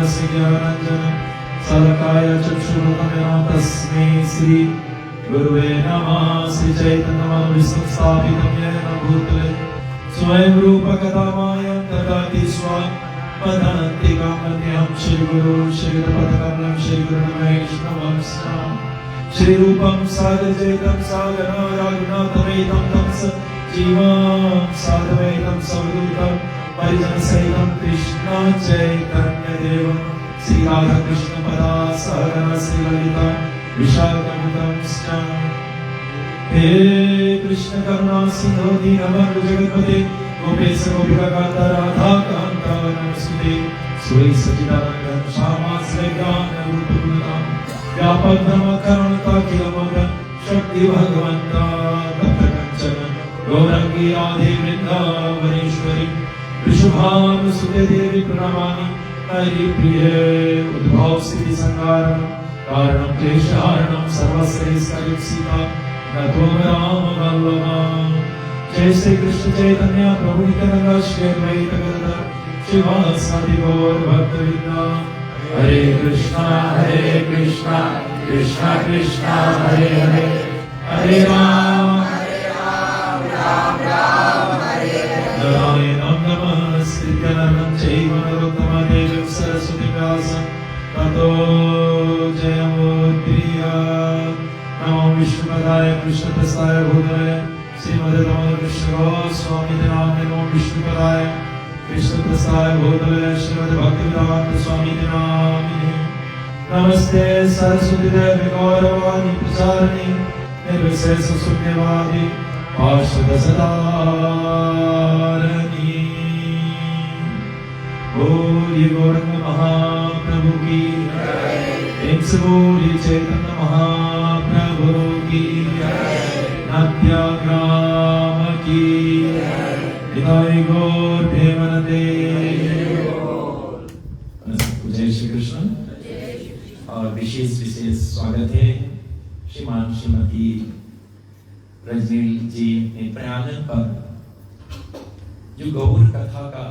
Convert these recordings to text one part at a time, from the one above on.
ज्ञानस्य ज्ञानाञ्जनं शलाकाय चक्षुरुन्मिलितं तस्मै श्री गुरुवे नमः। श्री चैतन्यमनोभीष्टं स्थापितं येन भूतले स्वयं रूप कथामयं ददाति स्वपदान्तिकामन्यं श्री गुरु श्री पदकमलं श्री गुरुवैष्णवं श्री रूपं सागरजयं सागरा रघुनाथमेतं तं जीवं साधवेतं सवदूतं परिजनसहितं कृष्ण चैतन्यदेवं श्री राधा कृष्ण पदा सहगण श्री ललिता विशाखान्वितं हे कृष्ण करुणा सिंधु दीनबन्धु जगत्पते गोपेश गोपिकान्त राधा कान्त नमस्ते श्री सच्चिदानंद श्यामाश्रय ज्ञान रूप गुणधाम व्यापक ब्रह्म करुणा किलमोदन शक्ति भगवंता तप्त कंचन गौरंगी राधे वृंदावनेश्वरी वृषभानुसुते देवी प्रणमामि हरि प्रिय उद्भव सिद्धि संहारणं कारणं क्लेशहारणं सर्वश्रेष्ठयुक्सिता नतो राम वल्लभा। जय श्री कृष्ण चैतन्य प्रभु नित्यानंद श्री अद्वैत गदाधर शिवासादि गौर भक्तवृंद। हरे कृष्णा कृष्णा कृष्णा हरे हरे हरे राम राम राम हरे हरे। नारायणं नमस्कृत्य नरं चैव नरोत्तमं देवीं सरस्वतीं व्यासं ततो जयमुदीरयेत्। नमो विष्णुपदाय कृष्णप्रसाय भूतले श्रीमद् कृष्ण स्वामी नाम नमो विष्णुपदाय कृष्णप्रसाय भूतले श्रीमद् भक्तिवेदांत स्वामी नामिने। नमस्ते सरस्वती देवी गौरवाणी प्रचारिणी निर्विशेष शून्यवादी पार्षदसदारिणी। बोलिए गौरंग महाप्रभु की बोलिए चैतन्य महाप्रभु की नत्याग्राम की हृदय गौर प्रेमानंदे। जय श्री कृष्ण और विशेष स्वागत है श्रीमान श्रीमती रजनी जी ने प्रयागन पर जो गौर कथा का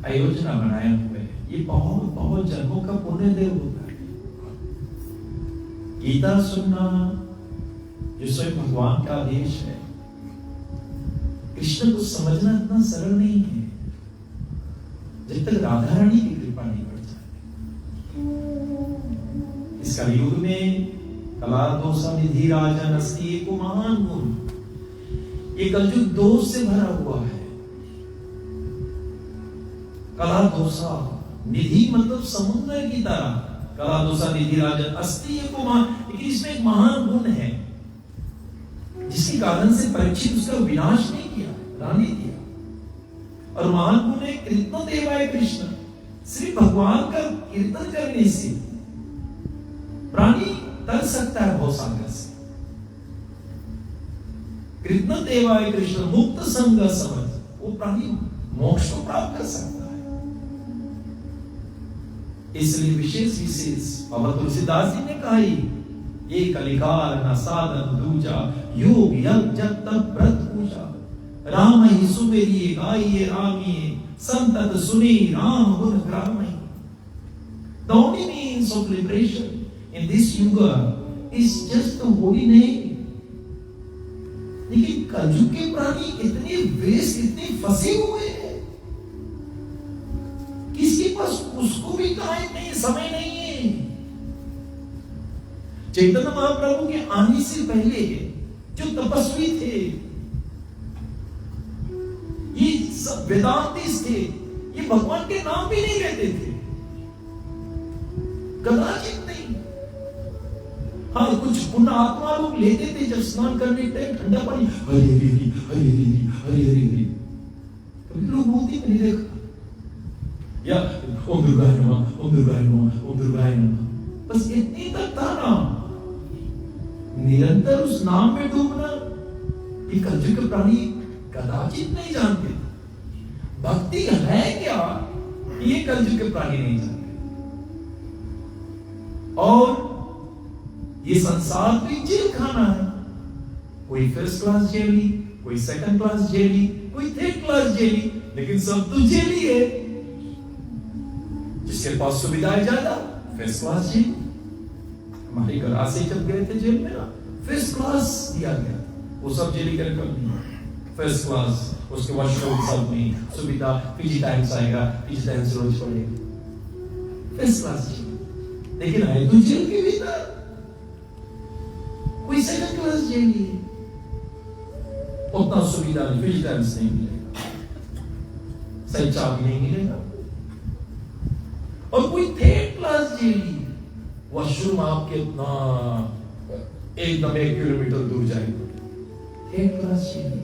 आयोजना बनाया हुआ है। ये बहुत बहुत जन्मों का पुण्य देव होता है। गीता सुनना जो स्वयं भगवान का आदेश है, कृष्ण को समझना इतना सरल नहीं है जब तक राधा रानी की कृपा नहीं बढ़ जाती। इस कलयुग में कला दोषा निधि राजन अस्ति एको महान गुण। ये कलयुग दोष से भरा हुआ है। कला दोषा निधि मतलब समुद्र की तरह, कला दोषा निधि राजन अस्ति एको महान। लेकिन इसमें एक महान गुण है जिसके कारण से परीक्षित उसका विनाश नहीं किया, रानी दिया। और महान गुण है कृष्ण देवाय कृष्ण। श्री भगवान का कीर्तन करने से प्राणी तर सकता है भवसागर से। कृष्ण देवाय कृष्ण मुक्त संग समझ, वो प्राणी मोक्ष को प्राप्त कर सकता है। इसलिए विशेष बाबा तुलसीदास जी ने कहा ये कलिकाल न साधन दूजा योग यज्ञ जप तप व्रत पूजा राम ही सुमेरिये गाइए रामिये संतत सुनी राम गुण ग्रामई। The only means of liberation in this yuga is just the holy name. लेकिन कलयुग के प्राणी इतने व्यस्त, इतने फंसे हुए हैं, किसके पास उसको भी टाइम नहीं, समय नहीं है। चैतन्य महाप्रभु के आने से पहले जो तपस्वी थे, ये सब वेदांतिस्ट थे, ये भगवान के नाम भी नहीं लेते थे, कदाचित नहीं। हाँ, कुछ पुण्य आत्मा लोग लेते थे जब स्नान करने के टाइम ठंडा पानी हरि हरि हरि हरि हरि हरि हरि हरि। कभी लोग मूर्ति में नहीं देखा या ओम दुर्गाय नमः ओम दुर्गाय नमः ओम दुर्गाय नमः, बस इतनी तक था ना। निरंतर उस नाम में डूबना ये कलयुग के प्राणी कदाचित नहीं जानते। भक्ति है क्या ये कलयुग के प्राणी नहीं जानते। और ये संसार भी जेल खाना है। कोई फर्स्ट क्लास जेली, कोई सेकंड क्लास जेली, कोई थर्ड क्लास जेली, लेकिन सब तो जेली है। जिसके पास सुविधाएं ज्यादा, फर्स्ट क्लास जेल। हमारे घर से जब गए थे जेल में ना, फर्स्ट क्लास दिया गया, वो सब जेल कर फर्स्ट क्लास, उसके वॉशरूम सब में सुविधा, पीजी टाइम्स आएगा, पीजी टाइम्स रोज पढ़ेगा, फर्स्ट क्लास जेल। लेकिन है तो जेल के भीतर कोई सेकंड क्लास जेल ही है, उतना सुविधा नहीं, पीजी टाइम्स नहीं मिलेगा, सही चाबी नहीं मिलेगा, और कोई थर्ड क्लास जेल ही, वॉशरूम आपके इतना एकदम 1 किलोमीटर दूर जाएगा, third class jail.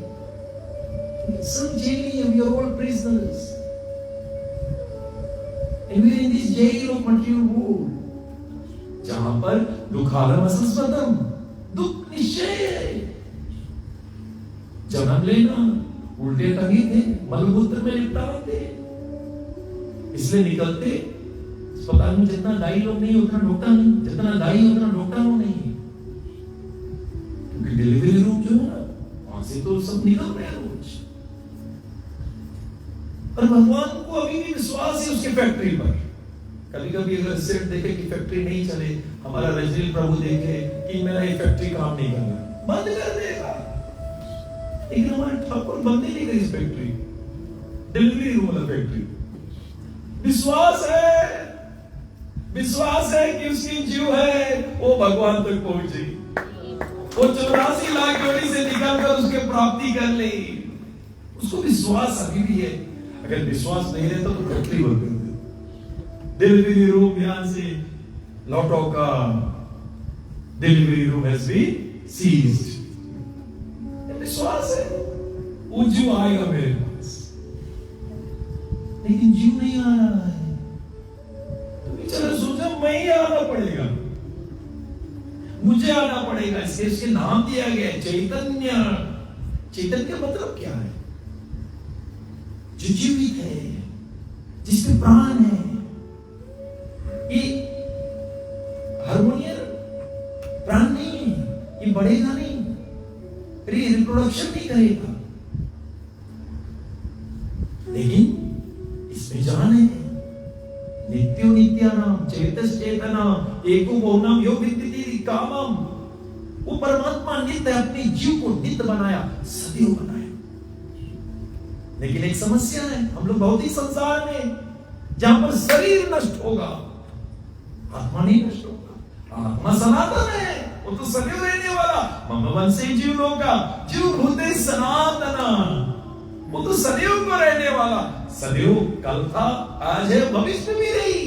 Some jail, we are all prisoners, and we are in this jail of material world, जहां पर दुखालम असंस्पदम, दुख निश्चय है, जन्म लेना, उल्टे टंगे थे, मलमूत्र में लिपटा थे, इसलिए निकलते अस्पताल में जितना दाई लोग नहीं उतना डॉक्टर नहीं, जितना दाई उतना डॉक्टर लोग नहीं, क्योंकि डिलीवरी रूम जो है ना, वहां से तो सब निकल रहे हैं रोज। और भगवान को अभी भी विश्वास है उसके फैक्ट्री पर। कभी कभी अगर सेठ देखे कि फैक्ट्री नहीं चले, हमारा रजनील प्रभु देखे कि मेरा ये फैक्ट्री काम नहीं कर रहा, बंद कर देगा। लेकिन हमारे ठाकुर बंद नहीं करेगी फैक्ट्री, डिलीवरी रूम वाला फैक्ट्री। विश्वास है कि उसकी जीव है वो भगवान तक पहुंचेगी, वो 84 लाख योनि से निकलकर उसके प्राप्ति कर ले, उसको विश्वास अभी भी है। अगर विश्वास नहीं रहता तो फैक्ट्री बंद कर दे। डिलीवरी रूम यहां से लॉटो का delivery room has been seized. विश्वास है वो जीव आएगा मेरे पास, लेकिन जीव नहीं आ रहा है तो बेचारा सोचा मैं ही आना पड़ेगा, मुझे आना पड़ेगा। इसके नाम दिया गया चैतन्य। चैतन्य का मतलब क्या है? जो जीवित है, जिसमें प्राण है। ये हार्मोनियम प्राण नहीं है, ये बढ़ेगा नहीं, रिप्रोडक्शन नहीं करेगा, लेकिन इसमें जान है। नित्यो नित्यानाम चेतस चेतना एको बहुनाम योग विद्यते कामम। वो परमात्मा नित्य अपने जीव को नित्य बनाया, सदैव बनाया। लेकिन एक समस्या है, हम लोग भौतिक संसार में जहां पर शरीर नष्ट होगा, आत्मा नहीं नष्ट होगा। आत्मा सनातन है, वो तो सदैव रहने वाला। मम वंशे जीव लोका जीव भूते सनातन, वो तो सदैव को रहने वाला। सदैव कल था, आज है, भविष्य भी रही।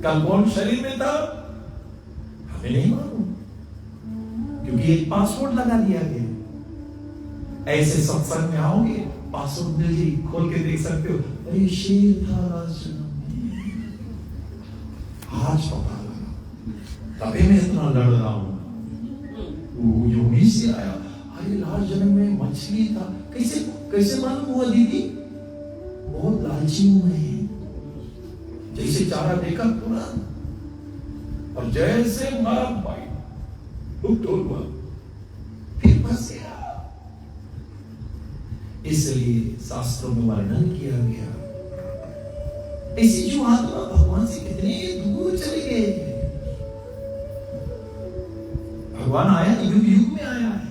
कल कौन शरीर में था हमें नहीं मालूम, क्योंकि एक पासवर्ड लगा दिया गया। ऐसे सत्संग में आओगे, पासवर्ड मिल जाए, खोल के देख सकते हो, अरे शेर था आज जन्म में, आज पता लगा, तभी मैं इतना लड़ रहा हूं। वो योगी से आया, अरे लास्ट जन्म में मछली था। कैसे मालूम हुआ दीदी? बहुत लालची हूं मैं, जैसे चारा देखा पूरा, और जैसे मारा भाई हुआ, फिर फंस गया। इसलिए शास्त्रों में वर्णन किया गया, ऐसी जो आत्मा भगवान से कितने दूर चले गए। भगवान आया तो युग युग में आया है।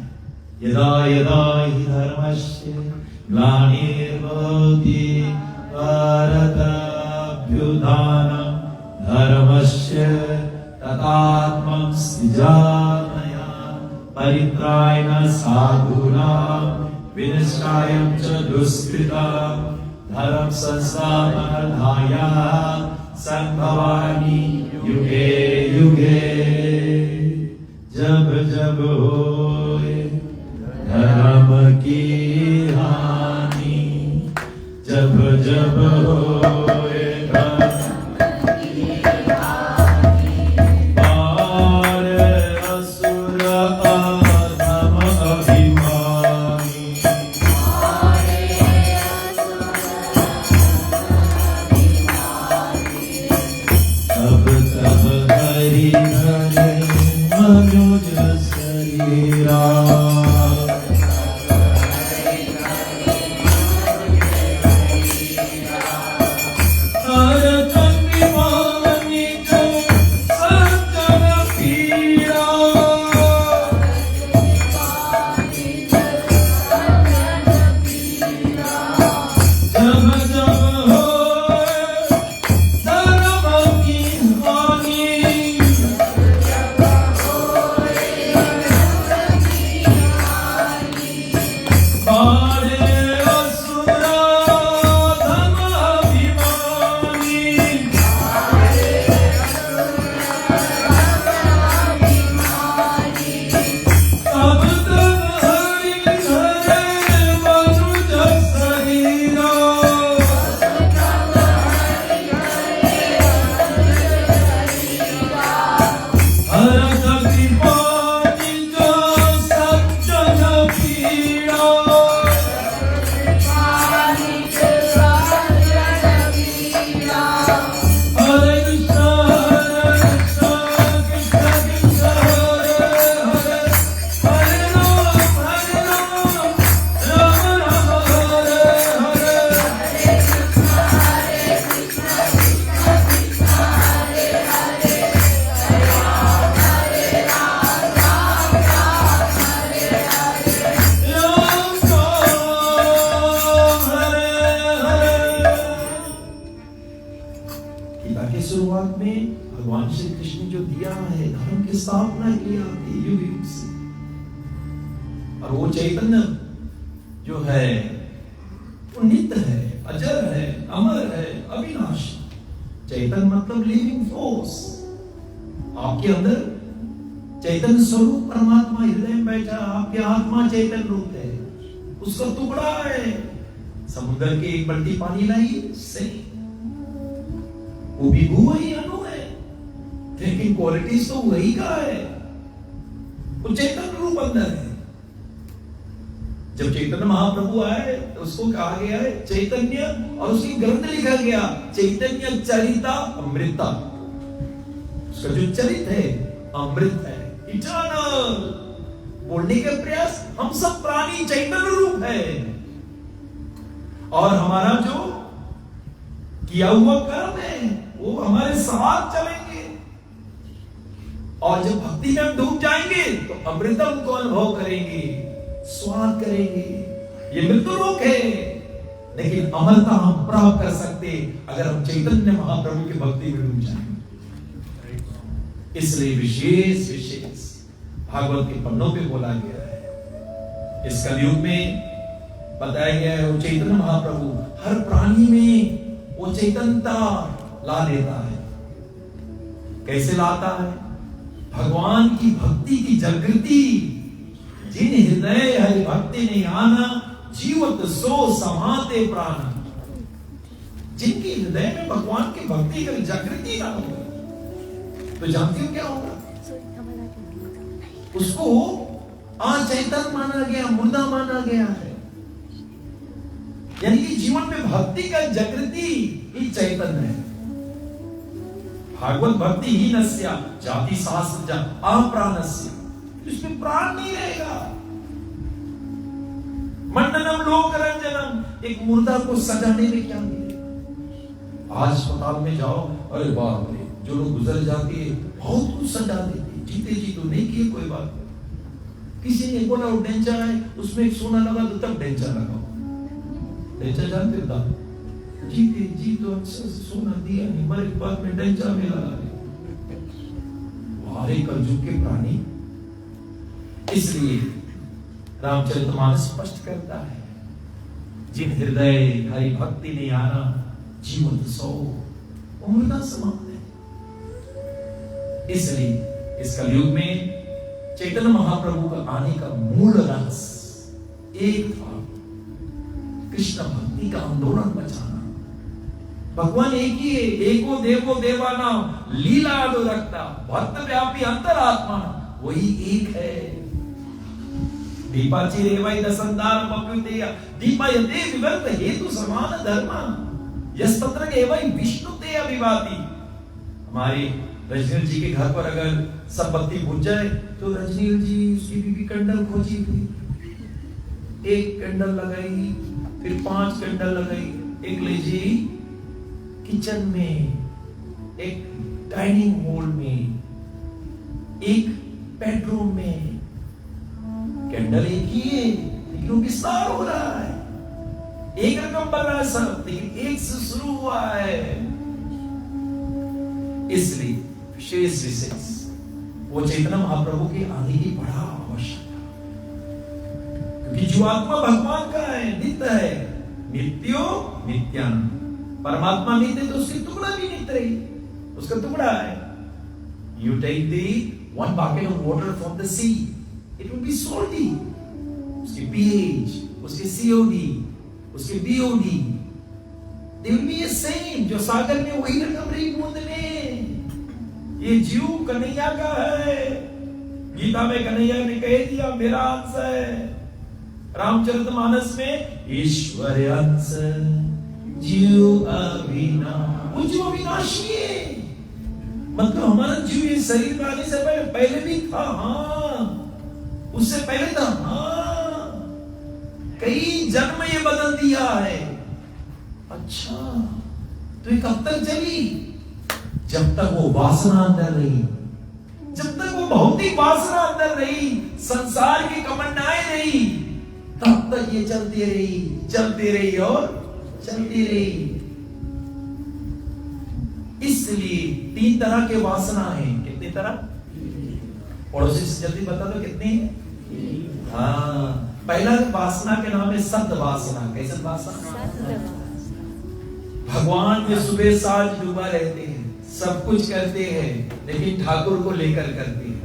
यदा यदा हि धर्मस्य ग्लानिर्भवति भारत अभ्युत्थानं धर्मस्य तदात्मं सृजामया परित्रायण साधूनां विनष्टायं च दुष्कृतां धर्म संस्थापनार्थाय संभवामि युगे युगे। जब जब होए धर्म की हानि, जब जब होए हरि हरि मनोज शरीर गीता की शुरुआत में भगवान श्री कृष्ण ने जो दिया है, धर्म की स्थापना किया युग युग से, और वो चैतन्य जो है वो नित्य है, अजर है, अमर है, अविनाशी। चैतन्य मतलब लिविंग फोर्स। आपके अंदर चैतन्य स्वरूप परमात्मा हृदय में बैठा, आपकी आत्मा चैतन्य रूप है, उसका टुकड़ा है। समुद्र के एक बाल्टी पानी लाइए, सही, वो भी वही अणु है, लेकिन क्वालिटीज तो वही का है, वो चैतन्य रूप अंदर है। जब चैतन्य महाप्रभु आए तो उसको कहा गया है चैतन्य, और उसकी ग्रंथ लिखा गया चैतन्य चरिता अमृता। उसका जो चरित है अमृत है, इटर्नल। बोलने का प्रयास, हम सब प्राणी चैतन्य रूप है, और हमारा जो किया हुआ कर्म है वो हमारे साथ चलेंगे, और जब भक्ति में हम डूब जाएंगे तो अमृतम को अनुभव करेंगे, स्वाद करेंगे। ये मृत्यु लोक है, लेकिन अमरता हम प्राप्त कर सकते अगर हम चैतन्य महाप्रभु की भक्ति में डूब जाएंगे। इसलिए विशेष विशेष भागवत के पन्नों पे बोला गया है। इस कलयुग में बताया गया है वो चैतन्य महाप्रभु हर प्राणी में वो चैतन्यता ला देता है। कैसे लाता है? भगवान की भक्ति की जागृति। जिन हृदय हरि भक्ति नहीं आना, जीवत सो समाते प्राण। जिनके हृदय में भगवान की भक्ति की जागृति ना हो, तो जानती हो क्या होगा? उसको अचेतन माना गया, मुर्दा माना गया है। यानी कि जीवन में भक्ति का जागृति ही चैतन्य है। भागवत भक्ति ही नस्या जाति शास्त्र अप्राणस्य, इसमें प्राण नहीं रहेगा। मंडनम लोक रंजनम, एक मुर्दा को सजाने में क्या मिलेगा? आज अस्पताल में जाओ, अरे बाप रे, जो लोग गुजर जाते हैं बहुत कुछ सजा देते, जीते जी तो नहीं किए कोई बात नहीं। किसी ने बोला वो डेंचा है, उसमें एक सोना लगा तो तब डेंचा लगाओ। डेंचा जानते हो? जीते जी तो अच्छा सोना दिया नहीं, मरे के बाद में डेंचा में लगा दे। कलयुग के प्राणी। इसलिए रामचरितमानस स्पष्ट करता है, जिन हृदय हरि भक्ति नहीं आना, जीवन सो मुर्दा समान है। इसलिए इस कलयुग में चैतन्य महाप्रभु का आने का मूल रहस्य एक था, कृष्ण भक्ति का आंदोलन बचाना। भगवान एक ही है, एको देवो देवानाम लीला रखता भक्त व्यापी अंतरात्मा, वही एक है। दीपाची रेवाई दसंदार मप्युतेय दीपायते विवर्त हेतु समान धर्म यस्तत्र केवल विष्णु ते अभिवाति। हमारे रजनील जी के घर पर अगर सब बत्ती बुझ जाए तो रजनील जी उसकी बीबी कैंडल खोजी, एक कैंडल लगाई, फिर 5 कैंडल लगाई, एक ले जी किचन में, एक डाइनिंग हॉल में, एक बेडरूम में। कैंडल एक ही है लेकिन वो विस्तार हो रहा है, एक रकम बन रहा है सब, लेकिन एक से शुरू हुआ है। इसलिए विशेष विशेष वो चैतन्य महाप्रभु के आने ही बड़ा आवश्यक है, क्योंकि जीवात्मा भगवान का है, नित्य है, नित्यो नित्यानंद। परमात्मा नित्य तो उसके टुकड़ा भी नित्य रही, उसका टुकड़ा है। You take the 1 bucket of water from the sea, it will be salty. उसके pH, उसके COD, उसके BOD, they will be the same। जो सागर में वही रकम रही बूंद में। ये जीव कन्हैया का है। गीता में कन्हैया ने कह दिया मेरा अंश है। रामचरितमानस में ईश्वर अंश जीव अविनाशी, वो जीव अविनाशी है। मतलब हमारा जीव ये शरीर में आने से पहले भी था, हाँ, उससे पहले था, हाँ, कई जन्म ये बदल दिया है। अच्छा, तो ये कब तक चली? जब तक वो वासना अंदर रही, जब तक वो भौतिक वासना अंदर रही, संसार की तमन्नाएं रही, तब तक ये चलती रही, चलती रही और चलती रही। इस इसलिए 3 तरह के वासना है। कितनी तरह? पड़ोसी से जल्दी बता दो कितनी है? हाँ, पहला वासना के नाम है सत वासना। कैसे वासना? भगवान में सुबह साँझ डूबा रहते हैं, सब कुछ करते हैं, लेकिन ठाकुर को लेकर करते हैं।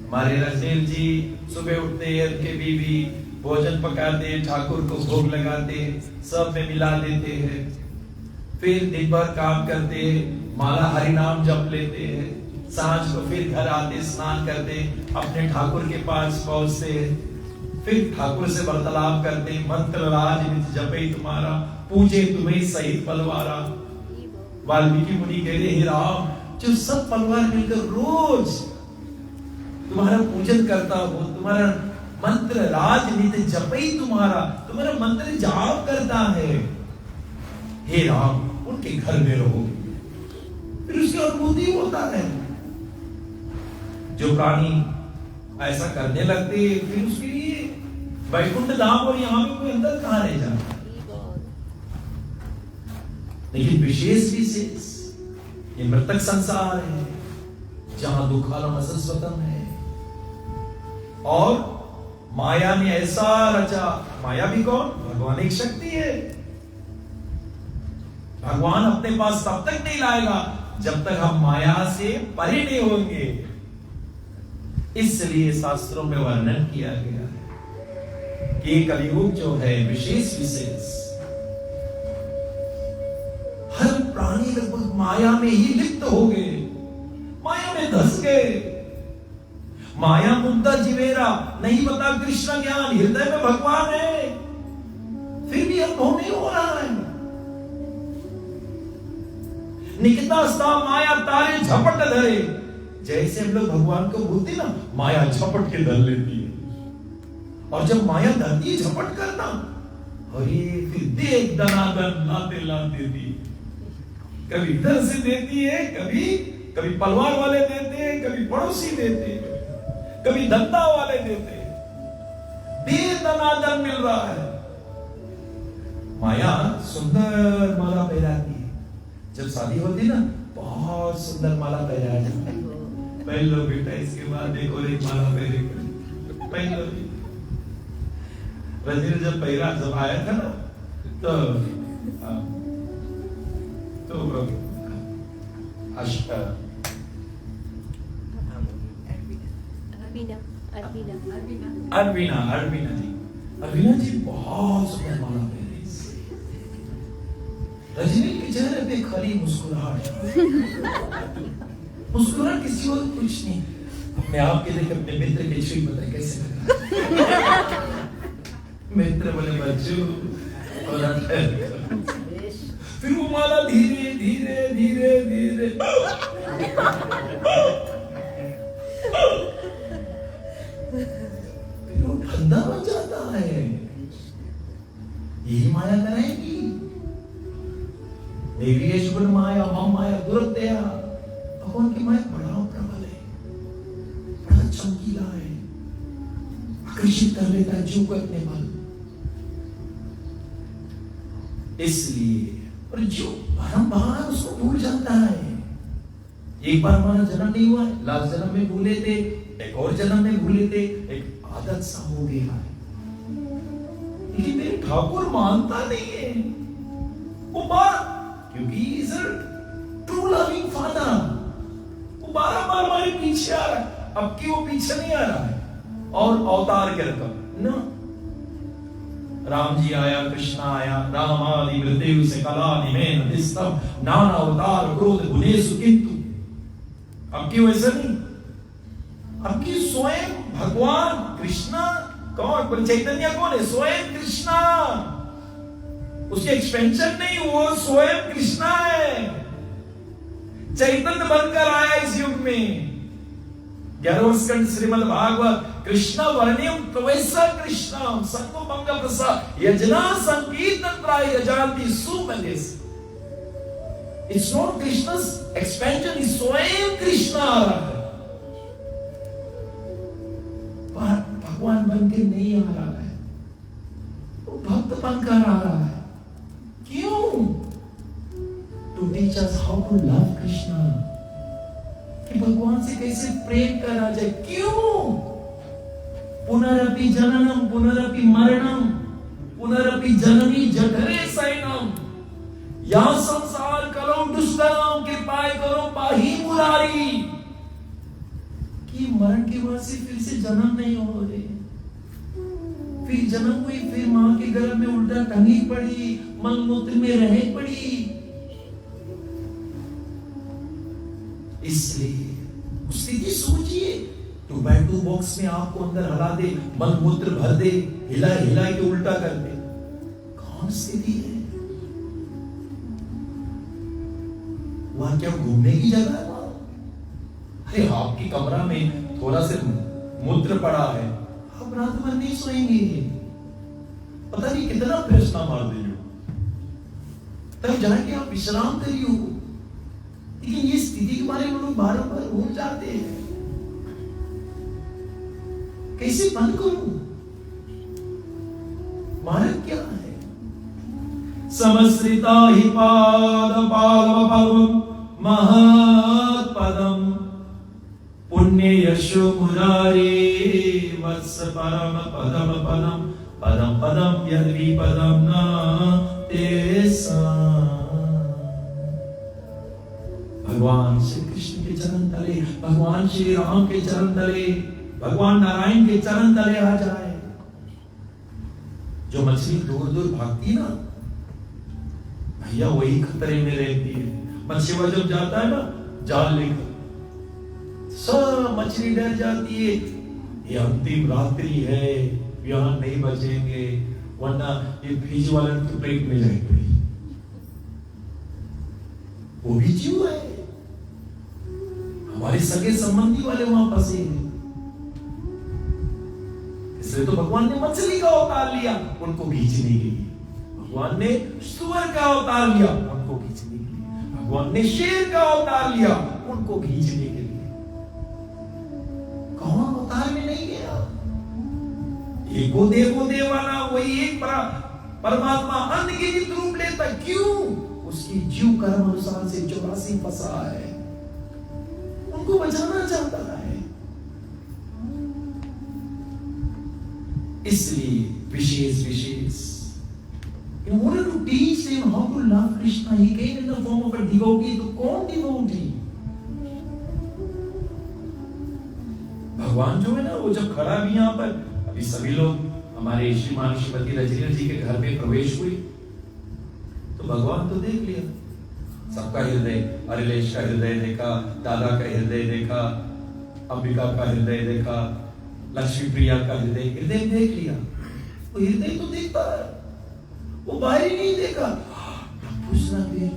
हमारे रजनील जी सुबह उठते हैं, उनके बीवी भोजन पकाते हैं, ठाकुर को भोग लगाते हैं, सब में मिला देते हैं, फिर दिन भर काम करते हैं, माला हरि नाम जप लेते हैं, सांझ को फिर घर आते, स्नान करते, अपने ठाकुर के पास पहुंचते हैं, फिर ठाकुर से वार्तालाप करते, मंत्र राज नित जपे तुम्हारा, पूजे तुम्हें सहित पलवारा। वाल्मीकि मुनि कह रहे, हे राम, जो सब पलवार मिलकर रोज तुम्हारा पूजन करता हो, तुम्हारा मंत्र राज नित जपे तुम्हारा, तुम्हारा मंत्र जाप करता है, हे राम उनके घर में रहो। फिर उसकी अनुभूति होता है। जो प्राणी ऐसा करने लगते हैं, फिर उसके लिए वैकुंठ धाम और यहाँ पे कोई अंदर कहां रह जाता। लेकिन विशेष ये मृतक संसार है, जहां दुखालम असस्वतम है, और माया ने ऐसा रचा। माया भी कौन? भगवान एक शक्ति है। भगवान अपने पास तब तक नहीं लाएगा जब तक हम माया से परे नहीं होंगे। इसलिए शास्त्रों में वर्णन किया गया है कि कलियुग जो है विशेष हर प्राणी लगभग माया में ही लिप्त हो गए, माया में धस गए। माया मुद्दा जीवेरा, नहीं पता कृष्ण ज्ञान, हृदय में भगवान है, फिर भी अनुभव नहीं हो रहा है। निकिता स्था माया तारे झपट धरे, जैसे हम लोग भगवान को बोलते ना, माया झपट के धर लेती है। और जब माया धरती है झपट करना, अरे फिर देख दनादन लाते लाते दी, कभी इधर से देती है, कभी पलवार वाले देते हैं, कभी पड़ोसी देते हैं, कभी धंधा वाले देते हैं, दनादन मिल रहा है। माया सुंदर माला पहनाती है, जब शादी होती ना बहुत सुंदर माला पहना जाता है, पहन लो बेटा, इसके बाद एक और एक माला पहन लो। रजनी जब पहला जब आया था ना, तो अरविना जी बहुत सुंदर माला पहने। रजनी के चेहरे पे खाली मुस्कुराहट, मुस्कुराहट किसी और कुछ नहीं। अपने आप के देख अपने मित्र के छुई पता कैसे लगा। मित्र बोले बच्चों, फिर वो माला धीरे धीरे धीरे धीरे फिर वो ठंडा बन जाता है। यही माया कराएगी। देवी गुण माया मम माया दुरत्या, भगवान की माया बड़ा प्रबल है, बड़ा चमकीला है, आकर्षित कर लेता है जीव को अपने बल। इसलिए और जो बारंबार उसको भूल जाता है। एक बार हमारा जन्म नहीं हुआ है, लास्ट जन्म में भूले थे, एक और जन्म में भूले थे, एक आदत सा हो गया है। लेकिन मेरे ठाकुर मानता नहीं है, वो क्योंकि is a true loving father, वो बार-बार हमारे पीछे आ रहा है। अब की वो पीछे नहीं आ रहा है और अवतार के रकम ना, राम जी आया, कृष्ण आया, राम आदि मृत्यु से कला निमेन दिस्तम नाना अवतार क्रोध गुणेषु किंतु। अब की वैसा नहीं, अब की स्वयं भगवान कृष्ण कौन, चैतन्य कौन है? स्वयं कृष्णा, उसकी एक्सपेंशन नहीं, वो स्वयं कृष्णा है। चैतन्य बनकर आया इस युग में। 11वें स्कंद श्रीमद् भागवत, कृष्ण वर्ण्यम प्रवेशा कृष्ण संगो मंग प्रसाद यजना संकीर्तन प्राय यजाति Sumnesh. It's not Krishna's expansion, is स्वयं कृष्ण आ रहा है, भगवान बनकर नहीं आ रहा है, वो भक्त बनकर आ रहा है। क्यों? To to teach us how to love Krishna, कि भगवान से कैसे प्रेम करा जाए। क्यों? पुनरपि जननम पुनरपि मरणम पुनरपि जननी जठरे शयनम, या संसार करो दुष्करम कृपाय करो पाही मुरारी, कि मरण के बाद से फिर से जन्म नहीं हो रहे, फिर जन्म हुई, फिर मां के गर्भ में उल्टा टंगी पड़ी, मलमूत्र में रह पड़ी। इसलिए स्थिति सोचिए, 2x2 बॉक्स में आपको अंदर हला दे, मलमूत्र भर दे, हिला हिला के उल्टा कर दे, कौन स्थिति है? वहां क्या घूमने की जगह है? अरे आपकी कमरा में थोड़ा से मूत्र पड़ा है, आप रात भर नहीं सोएंगे, पता नहीं कितना प्रश्न मार दे, तब जाके आप विश्राम करियो। लेकिन ये स्थिति के बारे में लोग बार बार भूल जाते हैं। कैसे बंद करूं? मार्ग क्या है? समश्रिता ही पाद पाद पवम महत् पदम पुण्य यशो मुरारे वत्स परम पदम पदम पदम पदम यद्वी पदम न तेसा। भगवान श्री कृष्ण के चरण तले, भगवान श्री राम के चरण तले, भगवान नारायण के चरण तले आ जाए। जो मछली दूर दूर भागती ना भैया, वही खतरे में रहती है। मछुआ जब जाता है ना जाल लेकर, सब मछली डर जाती है, ये अंतिम रात्रि है, यहाँ नहीं बचेंगे, वरना ये फ्रिज वाले की पेट में जाएंगे। वो भी जीव है, हमारे सगे संबंधी वाले वहां फंसे हैं। इसलिए तो भगवान ने मछली का अवतार लिया उनको खींचने के लिए, भगवान ने सुअर का अवतार लिया उनको खींचने के लिए, भगवान ने शेर का अवतार लिया उनको खींचने के लिए। कौन अवतार में नहीं गया? एको देवो देवाना, वही एक परमात्मा अन्य के रूप लेता। क्यों? उसकी जीव कर्म अनुसार से 84 फंसा है, उनको बचाना चाहता है। इसलिए विशेष in order to teach them how to love Krishna, he came in the form of a devotee. तो कौन devotee? भगवान जो है ना, वो जब खड़ा भी यहाँ पर, अभी सभी लोग हमारे श्रीमान श्रीमती रजनी जी के घर में प्रवेश हुई, तो भगवान तो देख लिया सबका हृदय, अरिलेश का हृदय देखा, दादा का हृदय देखा, अंबिका का हृदय देखा, लक्ष्मी प्रिया का हृदय देख लिया। वो हृदय तो देखता है, वो बाहर ही नहीं देखा। पूछना क्या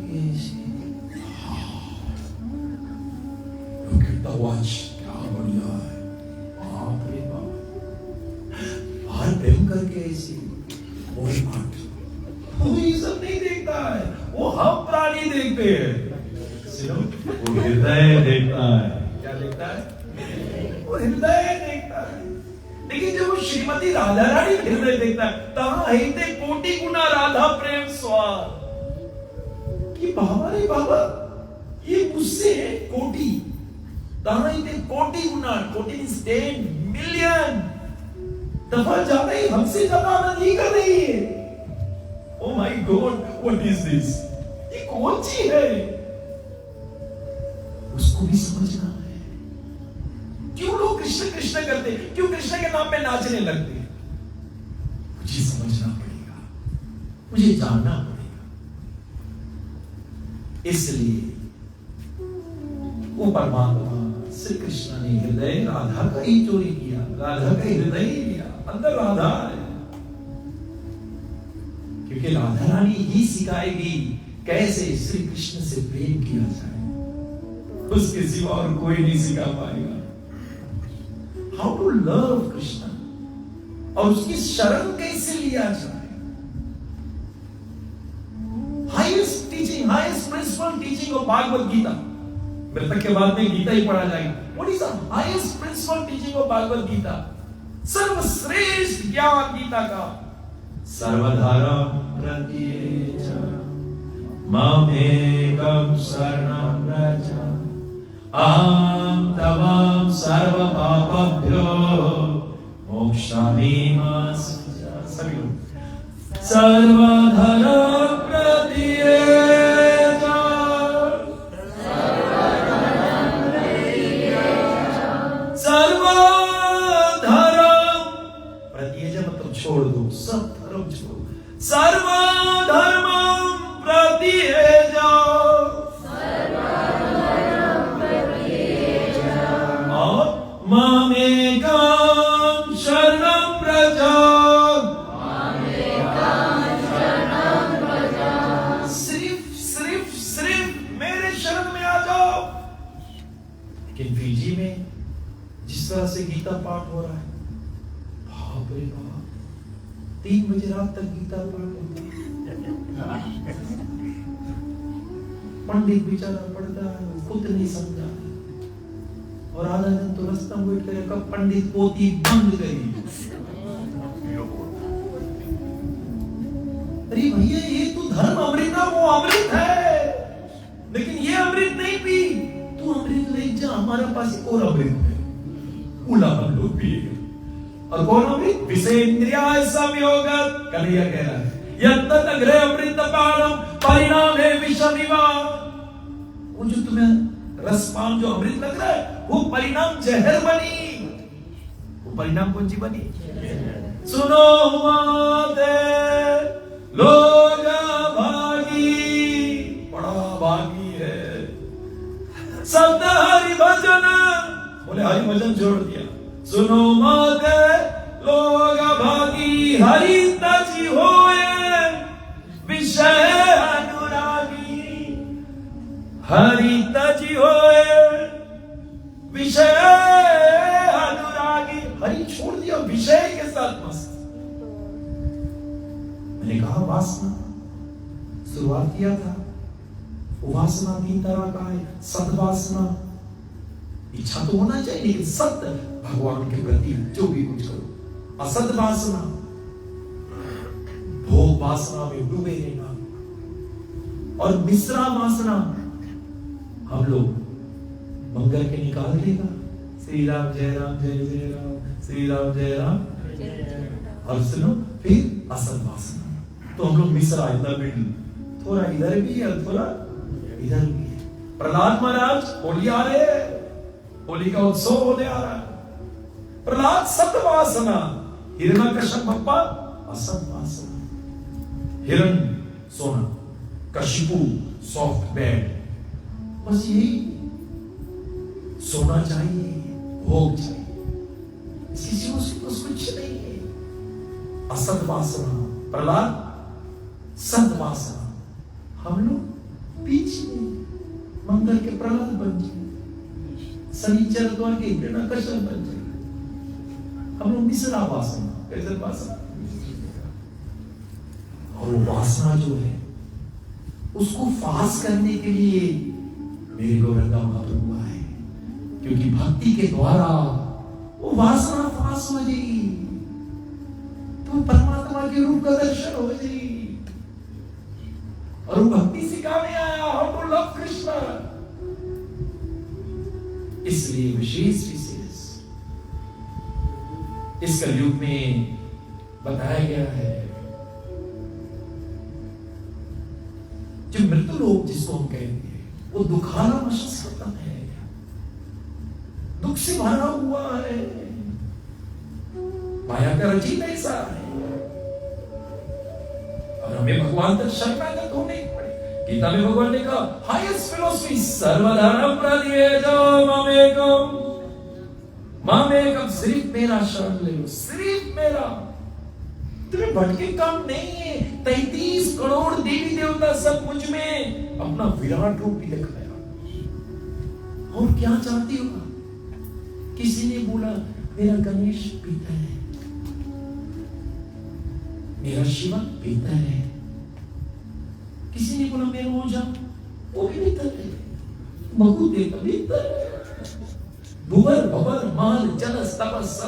बढ़िया है, बाप रे बाप, बाहर प्रेम करके ऐसी वो ये सब नहीं देखता है, वो हम प्राणी देखते हैं, वो हृदय देखता है। क्या देखता है? वो हृदय देखता है। लेकिन जब वो श्रीमती राधा रानी हृदय देखता है, तहां हिते कोटि गुना राधा प्रेम स्वाद, कि बाबा रे बाबा ये मुझसे है कोटि, तहां हिते कोटि गुना, कोटि मींस 10 मिलियन दफा ज्यादा ही हमसे ज्यादा आनंद ही कर रही है। Oh my God, what is this? ये कौन सी है? उसको भी समझना है। क्यों लोग कृष्ण कृष्ण करते, क्यों कृष्ण के नाम पे नाचने लगते? मुझे समझना पड़ेगा, मुझे जानना पड़ेगा। इसलिए वो परमात्मा श्री कृष्ण ने हृदय राधा का ही चोरी किया, राधा का हृदय ही लिया, अंदर राधा है। क्योंकि राधा रानी ही सिखाएगी कैसे श्री कृष्ण से प्रेम किया जाए, उसके सिवा और कोई नहीं सिखा पाएगा। हाउ टू लव कृष्ण, और उसकी शरण कैसे लिया जाए। Highest teaching, highest principal teaching of Bhagavad Gita, मृतक के बाद में गीता ही पढ़ा जाएगा। What is the highest principal teaching of Bhagavad Gita? सर्वश्रेष्ठ ज्ञान गीता का, सर्वधारा प्रत्येच मामेकम शरणं व्रज अहं तवां सर्वपापेभ्यो मोक्षामि मा सभी लोग सर्वधर्म प्रत्येक मतलब छोड़ दो, सब धर्म छोड़ो, सर्व धर्म प्रत्येक और मामेकं शरणं व्रज सिर्फ मेरे शरण में आ जाओ। लेकिन फीजी में जिस तरह से गीता पाठ हो रहा है, बाप रे बाप, 3 बजे रात तक गीता पाठ होता है। पंडित बेचारा पढ़ता है, खुद नहीं समझा और आधा दिन तो रास्ता में वेट करे कब पंडित पोती बंद करेगी। अरे भैया ये तो धर्म अमृत है, वो अमृत है, लेकिन ये अमृत नहीं पी, तू अमृत ले जा, हमारे पास एक और अमृत है, उला हम लोग पिएगा। और कौन अमृत? विषेन्द्रियाय संयोगत, कन्हैया कह रहा है यत्तत अग्रे अमृतपानम परिणामे विषमिव। वो जो तुम्हें रसपान जो अमृत लग रहा है, वो परिणाम जहर बनी। वो परिणाम कौन सी बनी? सुनो माते लोग भागी, बड़ा भागी है सत हरि भजन, बोले हरि भजन छोड़ दिया। सुनो माते लोग भागी हरि तजी होए विषय अनुरागी, हरि तजी होए विषय अनुरागी। हरि छोड़ दिया, विषय के साथ मस्त। मैंने कहा वासना शुरुआत किया था, वासना 3 तरह का है। सद्वासना, इच्छा तो होना चाहिए लेकिन सत्य भगवान के प्रति जो भी कुछ करो। असत वासना, भोग वासना में डूबे रहना। और मिश्रा वासना, हम लोग मंगल के निकाल देगा, श्री राम जय राम जय जय राम, श्री राम जय राम। और सुनो फिर असत वासना, तो हम लोग मिश्रा इधर मिडिल, थोड़ा इधर भी है थोड़ा इधर भी है। प्रहलाद महाराज होली आ रहे हैं, होली का उत्सव होने आ रहा है। प्रहलाद सत्वासना, हिरण्यकश्यप बप्पा असत्वासना। हिरण सोना, कशिपु सॉफ्ट बेड, बस यही सोना चाहिए, भोग चाहिए, किसी को कुछ नहीं है। असत्वासना प्रहलाद, सत्वासना हम लोग पीछे मंगल के प्रहलाद बन जाए, शनिचर द्वार के हिरण्यकश्यप बन जाए। हम लोग मिश्रा वासना, कैसे वासना? और वो वासना जो है उसको फास करने के लिए मेरे गौरंगा महाप्रभु आए, क्योंकि भक्ति के द्वारा वो वासना फास हो जाएगी, तो परमात्मा के रूप का दर्शन हो जाएगी। और वो भक्ति सिखाने आया, हाउ टू लव कृष्ण। इसलिए विशेष इस कलयुग में बताया गया है, जो मृत्यु लोग जिसको हम कहेंगे, वो दुखाना मशक्कत है, दुख से भरा हुआ है, माया का रचीत ऐसा है। और हमें भगवान तक शरणागत होने पड़े। गीता में भगवान ने कहा हाईएस्ट फिलॉसफी सर्वधर्म परित्यज्य मामेकम, सिर्फ मेरा शरण ले लो, सिर्फ मेरा। तुम्हें भटके काम नहीं है। 33 करोड़ देवी देवता सब मुझ में अपना विराट रूप भी दिखाया। और क्या चाहती हो? किसी ने बोला मेरा गणेश पीता है, मेरा शिवा पीता है, किसी ने बोला मेरा ओझा वो भी पीता है, बहु देवता पीता है, भुवर भवर माल जल तपस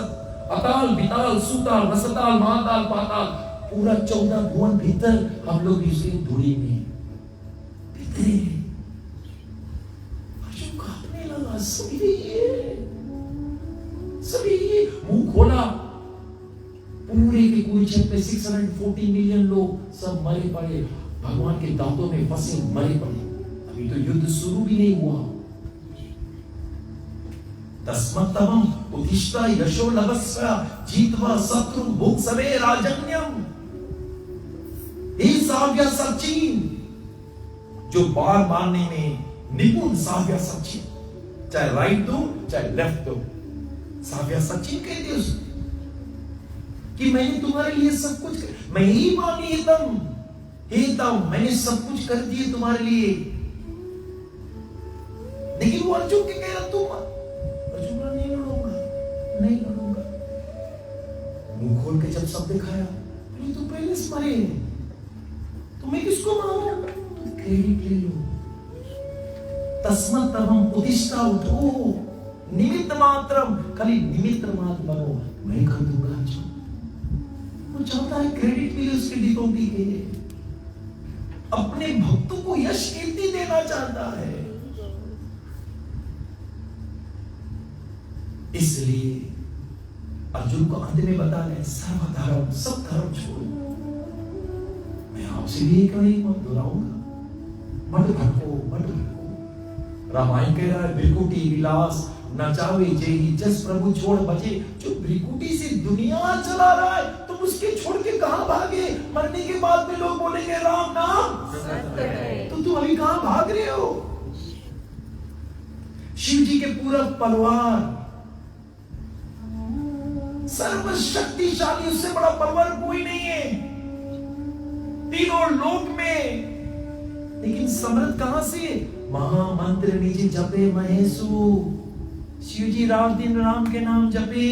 अकाल विताल सुताल रसताल महाताल पाताल, पूरा 14 भुवन भीतर हम लोग इसी धूड़ी में भीतर। सभी ये मुंह खोला, पूरे के कुरुक्षेत्र में 640 मिलियन लोग सब मरे पड़े, भगवान के दांतों में फंसे मरे पड़े। अभी तो युद्ध शुरू भी नहीं हुआ। तस्मत्तमं उत्तिष्ठ यशो लभस्व जीत्वा शत्रु भुक्सवे राजन्यम। हे साव्या सचिन, जो बार मारने में निपुण साव्या सचिन, चाहे राइट दो चाहे लेफ्ट दो, साव्या सचिन कहते उसको कि मैंने तुम्हारे लिए सब कुछ मैं ही मानी हेतम, मैंने सब कुछ कर दिए तुम्हारे लिए। लेकिन वो अर्जुन के कह रहा तुम, अर्जुन नहीं लड़ूंगा। मुंह खोल के जब सब दिखाया, तो पहले से मरे, तुम्हें किसको मानो, तुम क्रेडिट ले लो। तस्मत् तवम उत्तिष्ठा, उठो, निमित्त मात्रम, खाली निमित्त मात्र बनो, मैं कर दूंगा। वो चाहता है क्रेडिट मिले उसके डिपोटी के, अपने भक्तों को यश कीर्ति देना चाहता है। इसलिए अर्जुन को अंत में बता रहे, सर्वधर्म, सब धर्म छोड़ो। मैं आपसे भी एक मत दोहराऊंगा, मत भटको। रामायण कह रहा है, भृकुटी विलास नचावे जेही, जस प्रभु छोड़ बचे। जो भृकुटी से दुनिया चला रहा है, तुम उसके छोड़ के कहां भागे? मरने के बाद में लोग बोलेंगे राम नाम तो तुम अभी कहां भाग रहे हो? शिव जी के पूरा पलवार, सर्वशक्तिशाली, उससे बड़ा पलवार कोई नहीं है तीनों लोक में। लेकिन समर्थ कहां से? महामंत्र निज जपे महेशु। शिव जी रात दिन राम के नाम जपे।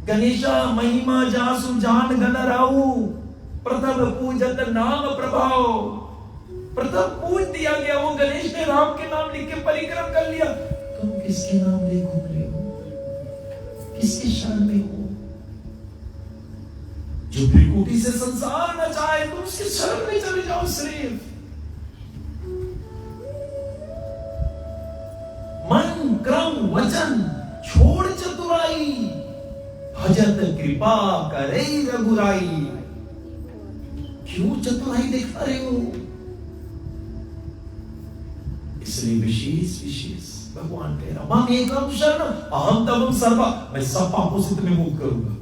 गणेशा महिमा जासु जान गण राहु, प्रथम पूजत नाम प्रभाव। प्रथम पूज दिया गया, वो गणेश ने राम के नाम लिख के परिक्रम कर लिया। तुम किसके नाम ले घूम रहे हो? किसके शरण में हो? जो भृकुटी से संसार न चाहे, तुम उसके शरण में चले जाओ। सिर्फ मन क्रम वचन छोड़ चतुराई, भजत कृपा करे रघुराई। क्यों चतुराई दिखा रहे हो? इसलिए विशेष भगवान कह रहा, मां एकम शरण अहम तवम सर्वा, मैं सब पापों से तुम्हें मुक्त करूंगा।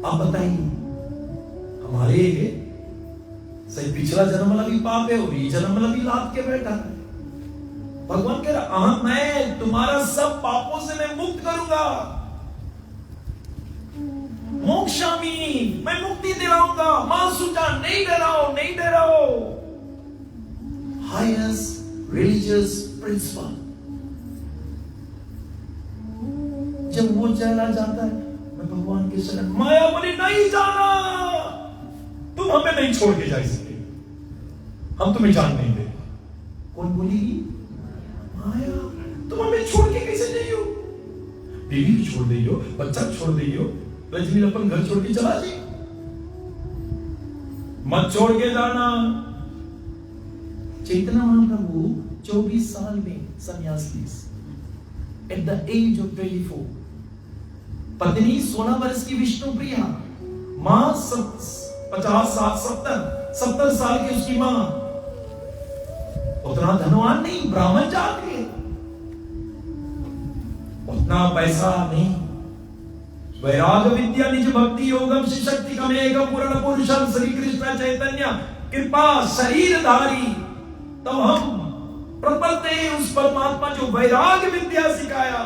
आप बताइए, हमारे सही पिछला जन्म वाला भी पाप है और ये जन्म वाला भी लाद के बैठा है। भगवान कह रहा, अहम मैं तुम्हारा सब पापों से मैं मुक्त करूंगा। मोक्षामी, मैं मुक्ति दिलाऊंगा। मां सुजा, नहीं डराओ। हाईएस्ट रिलीजियस प्रिंसिपल जब वो चला जाता है, मैं भगवान के शरण, माया बोली नहीं जाना, तुम हमें नहीं छोड़ के जा सकते, हम तुम्हें जान नहीं दे। कौन बोलेगी? माया। तुम हमें छोड़ के कैसे जाइयो? बीवी भी छोड़ दियो, बच्चा छोड़ दियो, रजनी अपन घर छोड़ के चला जी, मत छोड़ के जाना। चैतन्य महाप्रभु 24 साल में संन्यास ली, एट द एज ऑफ 24। पत्नी 16 वर्ष की विष्णु प्रिया, मां 70 साल की उसकी मां, उतना धनवान नहीं, ब्राह्मण जात के, उतना पैसा नहीं। वैराग विद्या निज भक्ति योगम शक्ति कमेग पूर्ण पुरुषम श्री कृष्ण चैतन्य कृपा शरीरधारी। तब हम प्रपत्ति उस परमात्मा जो वैराग विद्या सिखाया।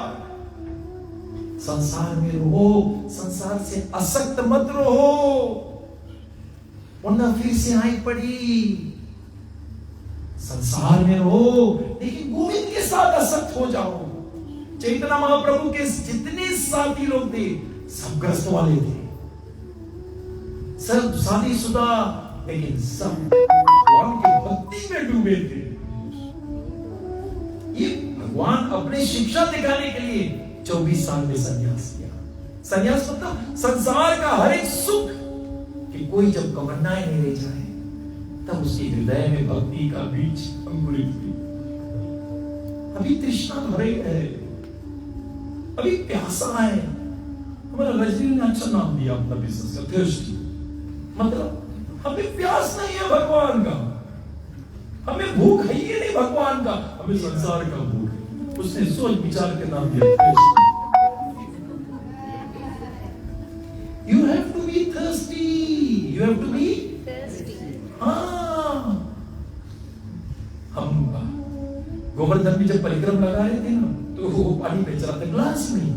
संसार में रहो, संसार से असक्त मत रहो, वरना फिर से आई पड़ी। संसार में रहो लेकिन गोविंद के साथ असक्त हो जाओ। चैतन्य महाप्रभु के जितने साथी लोग थे सब ग्रस्त वाले थे, सब शादीशुदा, लेकिन सब भगवान की भक्ति में डूबे थे। ये भगवान अपनी शिक्षा दिखाने के लिए 24 साल में संन्यास किया। संन्यास मतलब संसार का हर एक सुख कि कोई जब कमनाएं नहीं रह जाए, तब उसके हृदय में भक्ति का बीज अंकुरित हुई। अभी तृष्णा भरे है, अभी प्यासा है। हमारा रजनी ने अच्छा नाम दिया अपना बिजनेस का, थर्स्टी। मतलब हमें प्यास नहीं है भगवान का, हमें भूख है ही नहीं भगवान का, हमें संसार का भूख है। उसने सोच विचार के नाम दिया You have to be thirsty. You have to be thirsty. हाँ, हम गोवर्धन में जब परिक्रम लगा रहे थे ना, तो वो पानी बेच रहा था ग्लास में,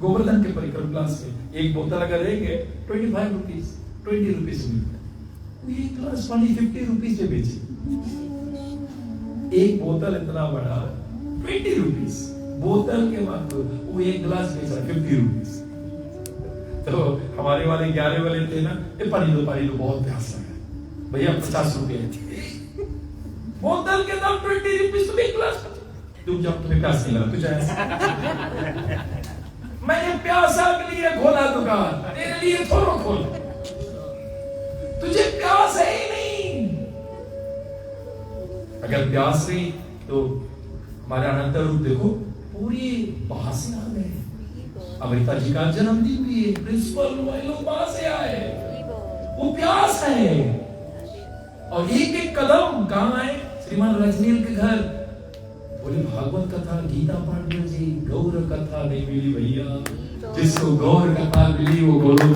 गोवर्धन के परिक्रम ग्लास में। एक बोतल अगर रहेंगे 25 रुपीज, 20 रुपीज मिलता है। वो एक ग्लास पानी 50 रुपीज पे बेचे। एक बोतल इतना बड़ा 20 रुपीज बोतल के बाद वो एक गिलास बेच रहा 50 रुपीज। तो हमारे वाले 11 वाले थे ना, ये पानी दो बहुत प्यास लगा भैया, 50 रुपए बोतल के दाम 20 रुपीज, तुम एक गिलास तुम जब तुम्हें प्यास नहीं लगा तुझे मैंने प्यासा के लिए खोला दुकान, तेरे लिए थोड़ा खोला, तुझे प्यास है ही नहीं। अगर प्यास रही तो हमारे अनंत रूप देखो पूरी बाहर से आ गए। अमृता जी का जन्मदिन भी है, प्रिंसिपल लोग बाहर से आए, वो प्यास है। और एक एक कदम कहाँ आए, श्रीमान रजनील के घर। बोले भागवत कथा गीता पाठ जी, गौर कथा नहीं मिली भैया, जिसको गौर कथा मिली वो गोलोक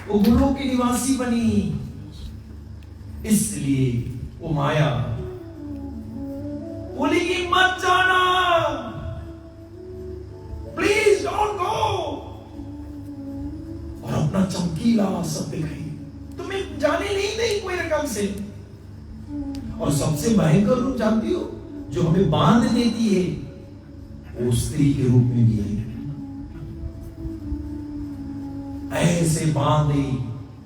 वो गोलोक की निवासी बनी। इसलिए वो माया बोलेगी मत जाना, प्लीज डोंट गो, और अपना चमकीला सब दिखाई, तुम्हें जाने नहीं देगी कोई रकम से। और सबसे भयंकर रूप जानती हो, जो हमें बांध देती है, वो स्त्री के रूप में भी है। ऐसे बांधे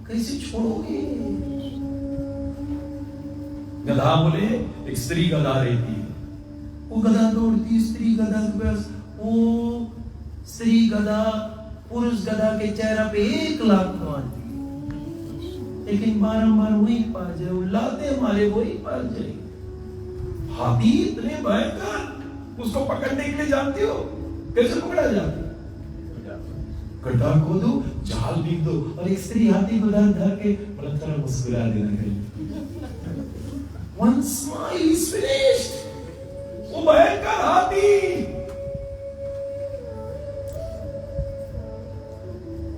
कैसे छोड़ोगे। गधा बोले, एक स्त्री गधा रहती है, वो गधा दौड़ती, स्त्री गधा के पास, वो स्त्री गधा पुरुष गधा के चेहरा पे 1 लाख मारती, लेकिन बारंबार वही पार जाए, लाते मारे वही पार जाए। हाथी इतने भयंकर, उसको पकड़ने के लिए जानती हो कैसे पकड़ा जाता, गड्ढा खोदो, जाल बीक दो, और एक स्त्री हाथी को धर के मतलब थोड़ा मुस्कुरा देना चाहिए। One smile is finished. वो भयंकर हाथी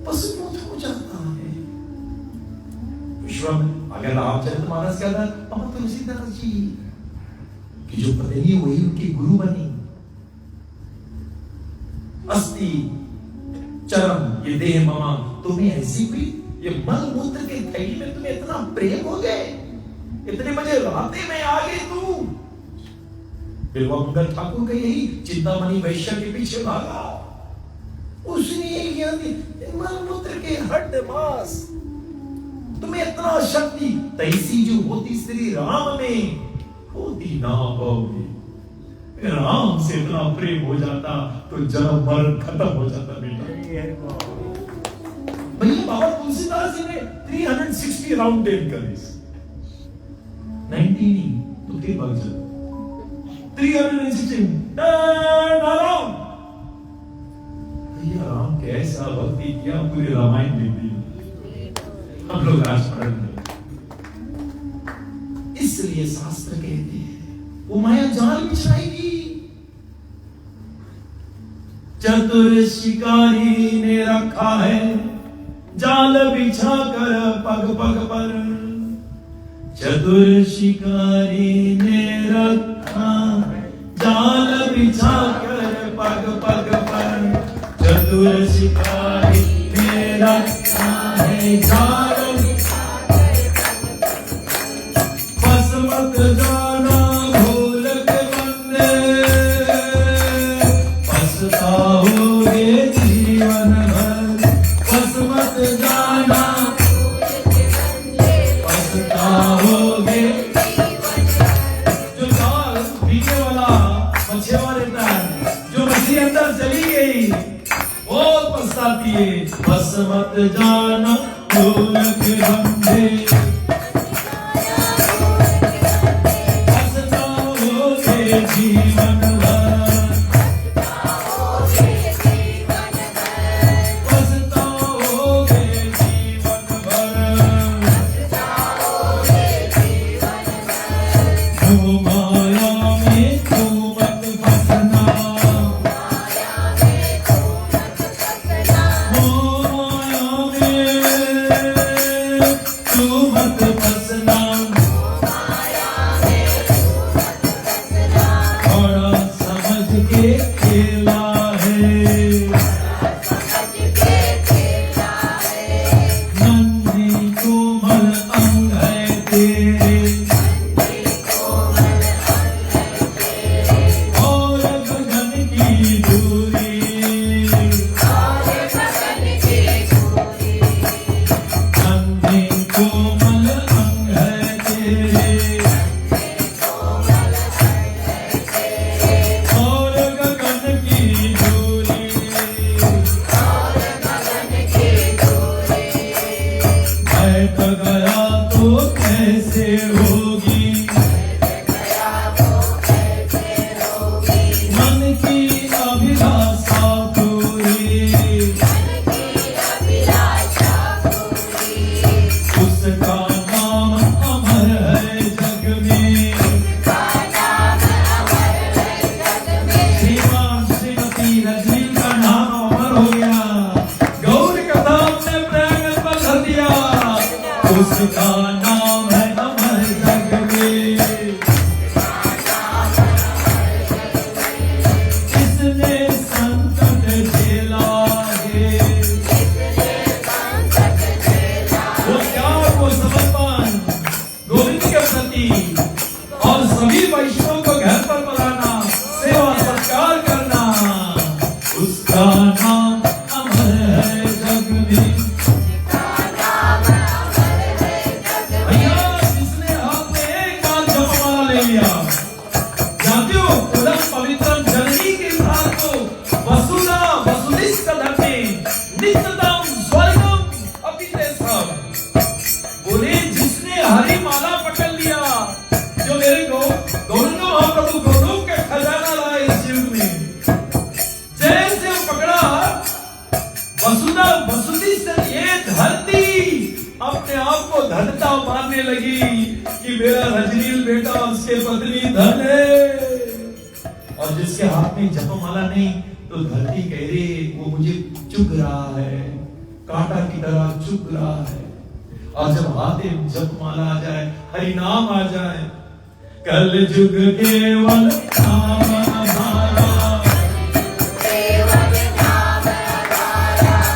पशुपूत हो जाता है। विश्व में अगर रामचरितमानस के अंदर बाबा तुलसीदास जी की जो पत्नी वही उनकी गुरु बनी। अस्ति चरम ये देह ममा, तुम्हें ऐसी हुई, ये मल मूत्र के थैली में तुम्हें इतना प्रेम हो गए, इतने बजे राते में आ गई तू। बिल्वामंगल ठाकुर का यही चिंतामणि वैश्य के पीछे भागा, उसने यही ज्ञान दिया, मल मूत्र के हड्ड मांस तुम्हें इतना शक्ति, तैसी जो होती श्री राम में होती ना होगी। राम से इतना प्रेम हो जाता तो जन्म मरण खत्म हो जाता बेटा। भैया बाबा तुलसीदास जी ने 360 राउंड टेन करे, 19 तो 3 भाग जाते, 360 टर्न अराउंड। भैया राम कैसा भक्ति किया, पूरे रामायण लिख दी हम लोग आज पढ़ रहे। इसलिए शास्त्र कहते हैं वो माया जाल बिछाएगी। चतुर शिकारी ने रखा है जाल बिछा कर पग पग पर, चतुर शिकारी ने रखा जाल बिछा कर पग पग पर, चतुर शिकारी ने रखा है जाल बस मत जाना भूल के बंदे, पछताओगे जीवन भर, बस मत जाना पछताओगे। जो जाल पीने वाला मछुआ रहता है, जो मछली अंदर चली गई बहुत पछताती है, बस मत जाना भूल के बंदे, पछताओगे जीवन भर, पछताओगे जीवन भर, जो माया में तू मत फंसना, माया में तू मत फंसना, थोड़ा समझ के खेला है, नन्ही कोमल अंग है तेरे, और गगन की दूरी, नन्ही कोमल अंग है तेरे, और गगन की दूरी, बैठ गया तो कैसे होगी, मन की अभिलाषा पूरी, उसका नाम अमर है जग में, श्रीमान श्रीमती रजनी का नाम अमर हो गया, गौर का नाम ने प्रयाग पर धर दिया, उसका नाम है अमर जग में, जिसने संकट झेला है, वो त्याग वो समर्पण गोविंद के प्रति, और सभी वैष्णव को घर पर बुलाना, सेवा सत्कार करना, उसका नाम अमर है जग में। भैया जिसने हाथ में एक बार जपमाला ले लिया, जानते हो उदम पवित्रम जननी के साथ तो वसुधा वसुदिष्ट धर्मे नित्यतम स्वर्गम अपितेशम, बोले जिसने हरी माला पकड़ लिया, जो मेरे को गौरंग महाप्रभु गोलोक के खजाना लाए इस युग में, जैसे वो पकड़ा वसुधा वसुदिष्ट, ये धरती अपने आप को धनता मानने लगी कि मेरा रजनील बेटा उसके पत्नी धन है, और जिसके हाथ में जपमाला नहीं तो धरती कह रही वो मुझे चुग रहा है, कांटा की तरह चुग रहा है, और जब हाथ में जपमाला आ जाए, हरि नाम आ जाए, कल जुग केवल नाम हमारा,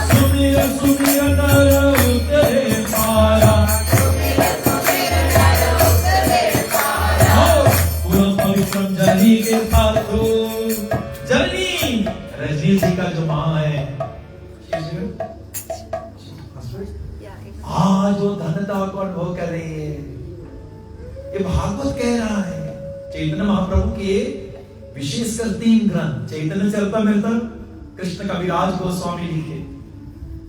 सुमिर सुमिर नर उतरे पारा, पूरा पवित्र जननी के साथ हो, जननी रजनी जी का जो माँ है, आज वो धनता को अनुभव कर रही है, ये भागवत कह रहा है। चैतन्य महाप्रभु के विशेषकर 3 ग्रंथ, चैतन्य चरितमृत कृष्ण कविराज गोस्वामी लिखे,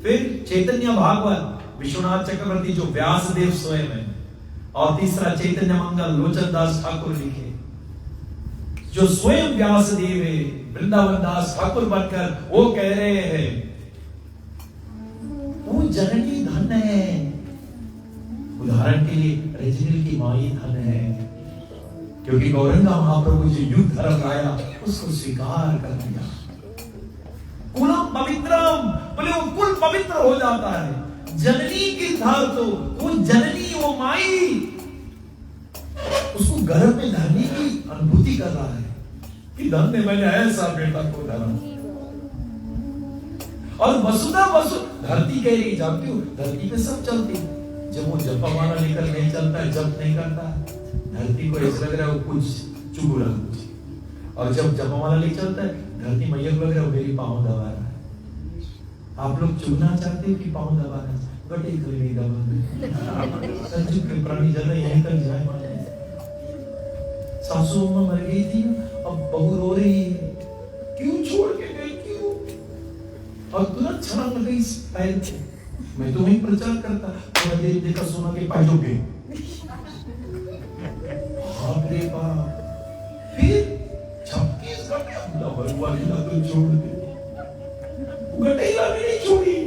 फिर चैतन्य भागवत विश्वनाथ चक्रवर्ती जो व्यासदेव स्वयं है, और तीसरा चैतन्य मंगल लोचन दास ठाकुर लिखे, जो स्वयं व्यासदेव है, वृंदावन दास ठाकुर बनकर वो कह रहे हैं वो जननी धन है। उदाहरण के लिए रजनी की माई धन है, क्योंकि गौरंगा महाप्रभु जो युग धर्म लाया उसको स्वीकार कर लिया। कुलम पवित्रम, बोले वो कुल पवित्र हो जाता है। जननी की धार तो वो जननी, वो माई उसको गर्भ में धरने की अनुभूति कर रहा है कि धन ने मैंने ऐसा बेटा को धरा। और वसुधा धरती कह रही, जानती हो धरती पे सब चलती, जब वो जपमाला लेकर नहीं चलता है, जप नहीं करता, धरती को ऐसा लग रहा है वो कुछ चुभ रहा कुछ, और जब जपमाला ले चलता है धरती मैया लग रहा है मेरी पाँव दबा रहा है। आप लोग चुभना चाहते हो कि पाँव दबा रहा है? गटे कर नहीं दबा, संजू के प्राणी जन यहीं तक जाए। सासू अम्मा मर गई थी, अब बहू रो रही है, क्यों छोड़ के गई, क्यों? और तुरंत छलांग लगी इस पैर पे। मैं तो वहीं प्रचार करता, थोड़ा देर देखा सोना के पायलों पे, बाप रे बाप। फिर बरुआ लीला तो छोड़ दे, गटेला भी नहीं छोड़ी।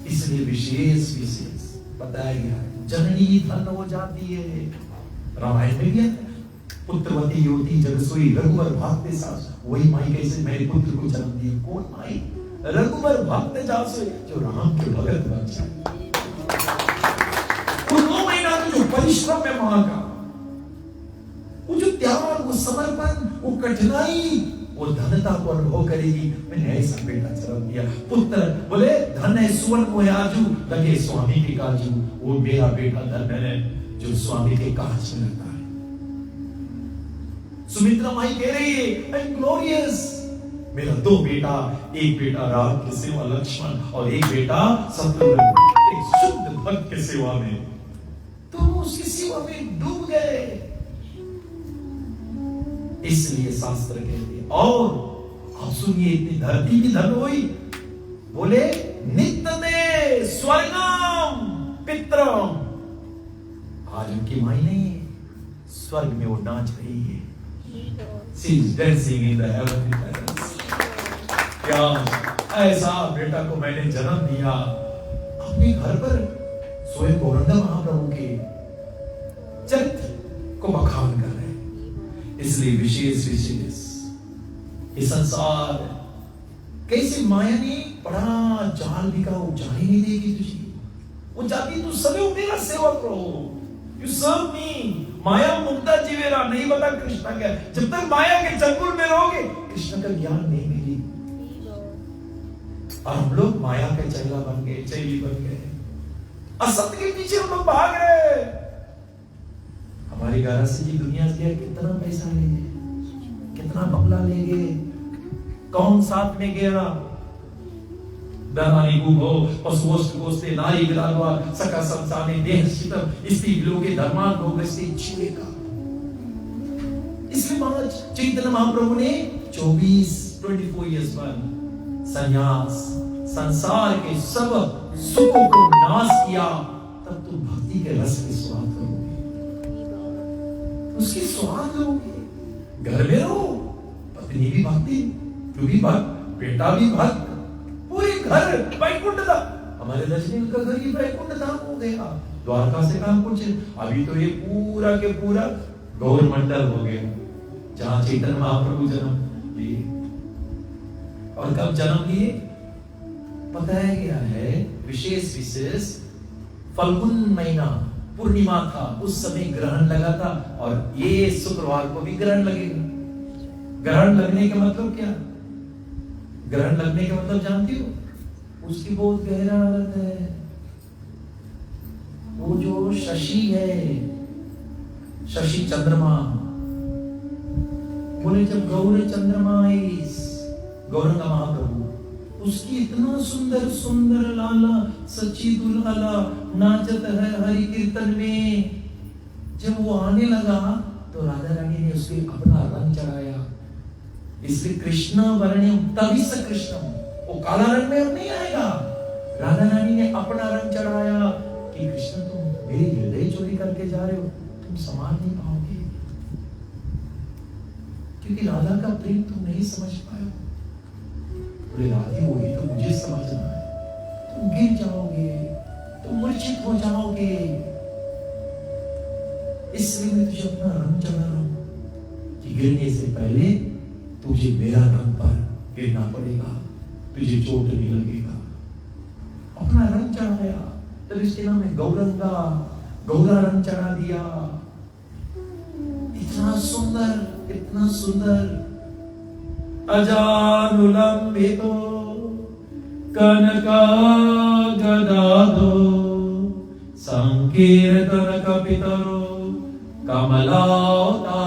इसलिए विशेष विशेष बताया गया जननी धन हो जाती है। रामायण में भी है, पुत्रवती युवती जग सोई रघुवर भागते सास। वही माई कैसे मेरे पुत्र को जन्म दिया, कौन माई? रघुवर भागते जासोई, जो राम के भगत बन जाए। वो 9 महीना जो परिश्रम है मां का, वो जो त्याग, वो समर्पण, वो कठिनाई, वो धनता को अनुभव करेगी। मैंने ऐसा बेटा जन्म दिया। पुत्र बोले धन है सुवर्ण को आजू, लगे स्वामी के काजू। वो मेरा बेटा धन है जो स्वामी के काज में लगता है। सुमित्रा माई कह रही है आई एम ग्लोरियस, मेरा 2 बेटा, एक बेटा राम की सेवा लक्ष्मण और एक बेटा शत्रुघ्न, एक शुद्ध भक्त की सेवा में। तो उसकी सेवा में डूब गए। इसलिए शास्त्र कहते हैं। और आप सुनिए, इतनी धरती की धन हुई, बोले नित्य में स्वर्गम पितरम। आज उनकी माई नहीं है, स्वर्ग में वो नाच रही है। She is dancing in the heavenly palace। क्या ऐसा बेटा को मैंने जन्म दिया। अपने घर पर स्वयं गौरंगा महाप्रभु के चरित्र को बखान कर रहे हैं। इसलिए विशेष विशेष ये संसार कैसे माया ने बड़ा जाल भी का, वो जाने नहीं देगी तुझे। वो जाती तू सदैव मेरा सेवक रहो, यू सर्व मी। माया मुक्ता जीवेरा, नहीं बता कृष्ण क्या। जब तक माया के चंगुल में रहोगे कृष्ण का ज्ञान नहीं मिली। और हम लोग माया के चेला बन गए, चेली बन गए, असत्य के पीछे हम लोग भाग रहे। हमारी गारसी की दुनिया से कितना पैसा ले गए, कितना बंगला ले गए, कौन साथ में गया। दनानी गुभो पशुवस्तु गोस्ते नारी विलालवा सका संसाने देह शितम इस्ती लोगे धर्मान रोगस्ते छुएगा। इसलिए महाराज चैतन्य महाप्रभु ने 24 इयर्स पर संन्यास, संसार के सब सुखों को नाश किया। तब तुम भक्ति के रस के स्वाद करोगे, उसकी स्वाद लोगे। घर में रहो, पत्नी भी भक्ति, तू भी भक्त, बेटा भी भक्त, पूरे घर वैकुंठ था। हमारे दर्शनी का घर ही वैकुंठ धाम हो गया। द्वारका से काम कुछ, अभी तो ये पूरा के पूरा गौर मंडल हो गया, जहां चैतन्य महाप्रभु जन्म लिए। और कब जन्म लिए बताया गया है, विशेष विशेष फल्गुन महीना पूर्णिमा था, उस समय ग्रहण लगा था। और ये शुक्रवार को भी ग्रहण लगेगा। ग्रहण लगने का मतलब क्या? ग्रहण लगने का मतलब जानती हो? उसकी बहुत गहरा अर्थ है। वो जो शशि है, शशि चंद्रमा, बोले जब गौर चंद्रमा आई, गौरंगा महाप्रभु, उसकी इतना सुंदर सुंदर लाला सच्ची दुल्हला नाचत है हरि कीर्तन में। जब वो आने लगा तो राधा रानी ने उसके अपना रंग चढ़ाया। इसलिए कृष्ण वर्ण्यम तभी स कृष्णम, वो काला रंग में अब नहीं आएगा। राधा रानी ने अपना रंग चढ़ाया कि कृष्ण तुम मेरे हृदय चोरी करके जा रहे हो, तुम संभाल नहीं पाओगे, क्योंकि राधा का प्रेम तुम नहीं समझ पाए। बोले राधे वही तो मुझे समझना है, तुम गिर जाओगे, तुम मूर्छित हो जाओगे। इसलिए मैं तुझे अपना रंग चढ़ा रहा हूं कि गिरने से पहले तुझे मेरा रंग पर गिरना पड़ेगा, तुझे चोट नहीं लगेगा। अपना रंग चढ़ाया, तब इसके नाम में गौरंगा, गौरा रंग चढ़ा दिया। इतना सुंदर, इतना सुंदर। अजानुलंबितो कनका गदाधो संकीर्तन कपितरो कमलाताक्षु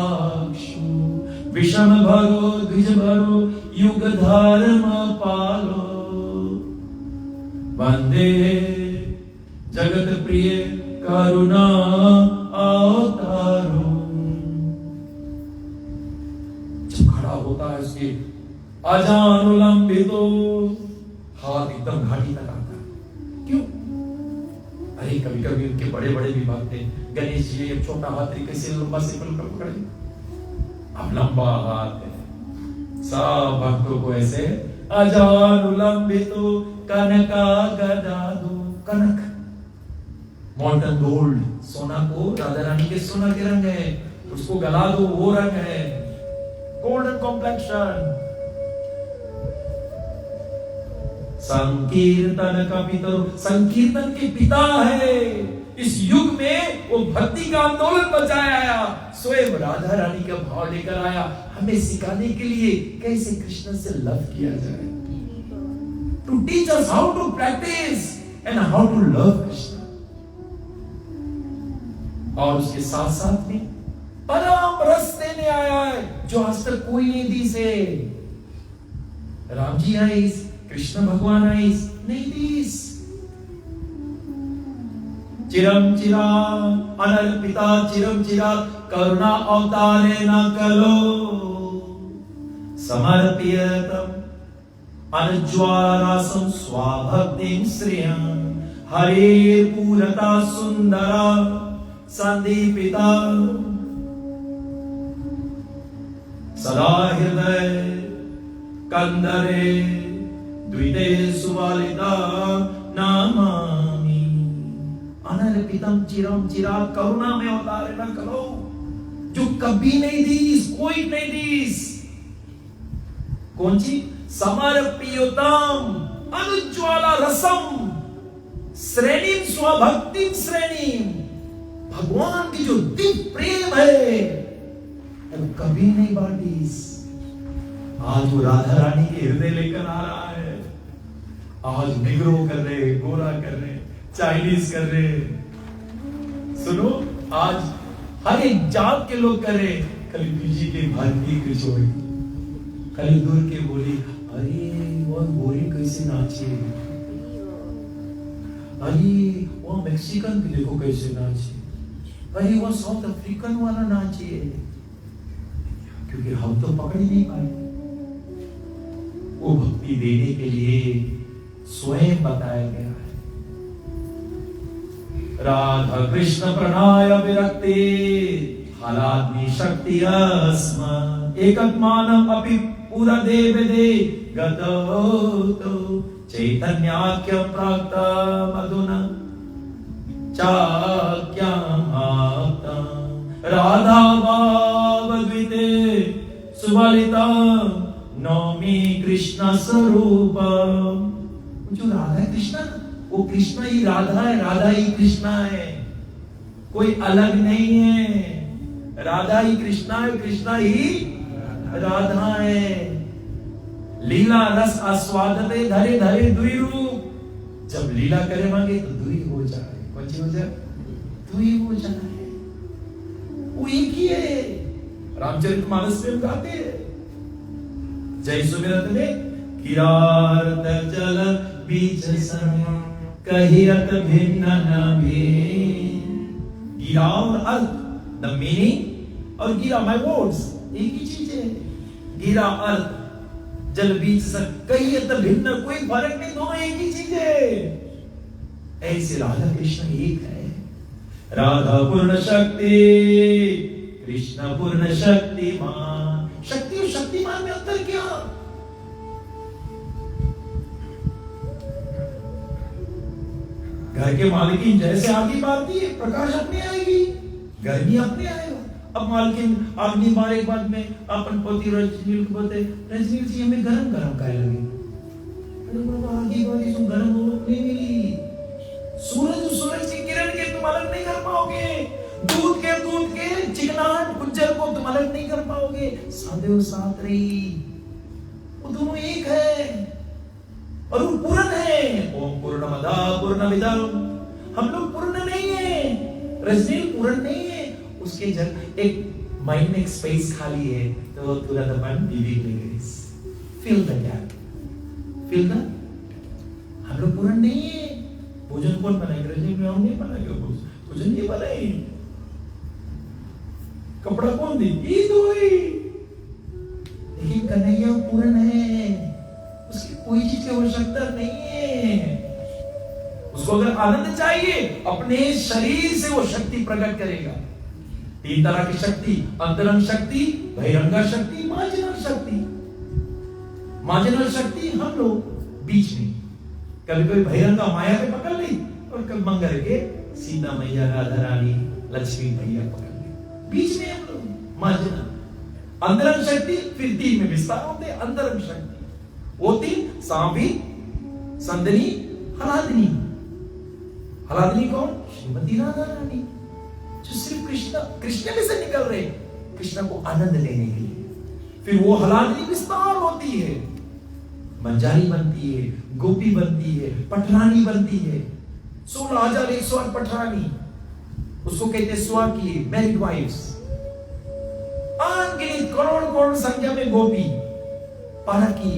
विषम भरो द्विज भरो युग धर्म पालो वंदे जगत प्रिय करुणा अवतारो। जब खड़ा होता है उसके अजानुलंबितो, हाथ एकदम घाटी तक आता है। क्यों? अरे कभी कभी उनके बड़े बड़े भी भागते, गणेश जी एक छोटा हाथ कैसे लंबा से पकड़े, अब लंबा हाथ है, सब भक्तों को ऐसे अजानुलंबितो कनका गदादो, कनक मॉल्टन गोल्ड, सोना को राधा रानी के सोना के रंग है, उसको गला दो, वो रंग है, गोल्डन कॉम्प्लेक्शन। संकीर्तन का पिता, संकीर्तन के पिता है। इस युग में वो भक्ति का आंदोलन बचाया आया, स्वयं राधा रानी का भाव लेकर आया, हमें सिखाने के लिए कैसे कृष्ण से लव किया जाए, to teach us how to practise and how to love Krishna. और उसके साथ साथ में परम रस देने आया है जो आज तक कोई नहीं दी से। राम जी आए, कृष्ण भगवान आए, नहीं दीस। चिरम चिरा अनर्पिता चिरम चिरा करुणा अवतारे न कलो समर्प्यतम अनुज्वालासं स्वाभक्तिं श्रियं हरे पूरता सुंदरा संदीपिता सदा हृदय कंदरे द्विते सुवालिता नामामि अनर्पितम चिरम चिराग करुणा में अवतारे न करो, जो कभी नहीं दीस, कोई नहीं दीस। कौन सी? समर्प्योतम अनुज्वाला रसम श्रेणीम स्वभक्तिम श्रेणीम, भगवान की जो दिव्य प्रेम है वो कभी नहीं बांटीस। आज वो राधा रानी के हृदय लेकर आ रहा है। आज निग्रो कर रहे, गोरा कर रहे, चाइनीज कर रहे, सुनो आज हर एक जात के लोग कर रहे। कल बीजी के भारतीय किशोरी कल दूर के बोली, अरे वो गोरी कैसे नाचे, अरे वो मैक्सिकन के देखो कैसे नाचे, अरे वो साउथ अफ्रीकन वाला नाचे, क्योंकि हम तो पकड़ ही नहीं पाए। वो भक्ति देने के लिए स्वयं बताया गया है। राधा कृष्ण प्रणय विरक्ति हालाग्नि शक्ति अस्म एकत्मानम अपि पूरा देव दे गतो चैतन्याख्य प्राप्त मधुना चाक्याम आप्ता राधा भावद्विते सुबलिता नौमी कृष्ण स्वरूप। जो राधा कृष्ण, वो कृष्ण ही राधा है, राधा ही कृष्ण है, कोई अलग नहीं है। राधा ही कृष्ण है, कृष्ण ही राधा है। लीला रस आस्वादते धरे धरे दुई रूप, जब लीला करे मांगे तो दुई हो जाए। कौन सी हो जाए? दुई हो जाए। वो एक ही है। रामचरितमानस में गाते हैं, जय सुमिरत में किरात जल बीच सम कहिरत भिन्न न भेद। गिरा और अर्थ, द मीनिंग और गिरा, माय वर्ड्स एक ही चीज है। गिरा अर्थ, जल बीच सम कहिरत भिन्न, कोई फर्क नहीं, दोनों एक ही चीज है। ऐसे राधा कृष्ण एक है। राधा पूर्ण शक्ति कृष्ण पूर्ण शक्तिमान। शक्ति और शक्तिमान में अंतर क्या? घर के मालकिन जैसे आगे बारती है, प्रकाश अपने आएगी, गर्मी अपने आएगा। अब मालकिन अग्नि मारे के बाद में अपन पति रजनील को बोलते, रजनील जी हमें गरम गरम काय लगे। अरे बाबा आगे बारी तुम गरम हो नहीं मिली। सूरज की किरण के तुम अलग नहीं कर पाओगे, दूध के चिकनाहट गुज्जर को तुम अलग नहीं कर पाओगे। सदैव साथ रही, वो दोनों एक है और वो पूर्ण है। ओम पूर्णमदा पूर्णमिदं, हम लोग पूर्ण नहीं है, रजनील पूर्ण नहीं है। उसके जब एक माइंड में एक स्पेस खाली है तो तुरंत अपन बीबी fill the gap, fill the. हम लोग पूर्ण नहीं है। भोजन कौन बनाएगा? रजनील में हम नहीं बनाएगा भोजन, ये बनाए। कपड़ा कौन दे? ये धोए। लेकिन कन्हैया पूर्ण है, उसकी कोई चीज की आवश्यकता नहीं है। उसको अगर आनंद चाहिए, अपने शरीर से वो शक्ति प्रकट करेगा। तीन तरह की शक्ति, अंतरंग शक्ति, बहिरंगा शक्ति, मार्जिनल शक्ति। मार्जिनल शक्ति हम लोग बीच में, कभी कभी बहिरंगा माया पे पकड़ ली और कभी मंगल के सीता मैया, राधा रानी, लक्ष्मी मैया पकड़ ली, बीच में हम लोग मार्जिनल। अंतरंग शक्ति फिर तीन में विस्तार होते, अंतरंग शक्ति वो तीन, सांवी, संदनी, हलादनी। हलादनी कौन? श्रीमती राधा रानी, जो सिर्फ कृष्ण में से निकल रहे, कृष्ण को आनंद लेने के लिए। फिर वो हलादनी विस्तार होती है, मंजारी बनती है, गोपी बनती है, पटरानी बनती है, 16,108 पटरानी, उसको कहते हैं स्वाकी, मैरिड वाइफ्स। अनगिनत करोड़ संख्या में गोपी, पारकी,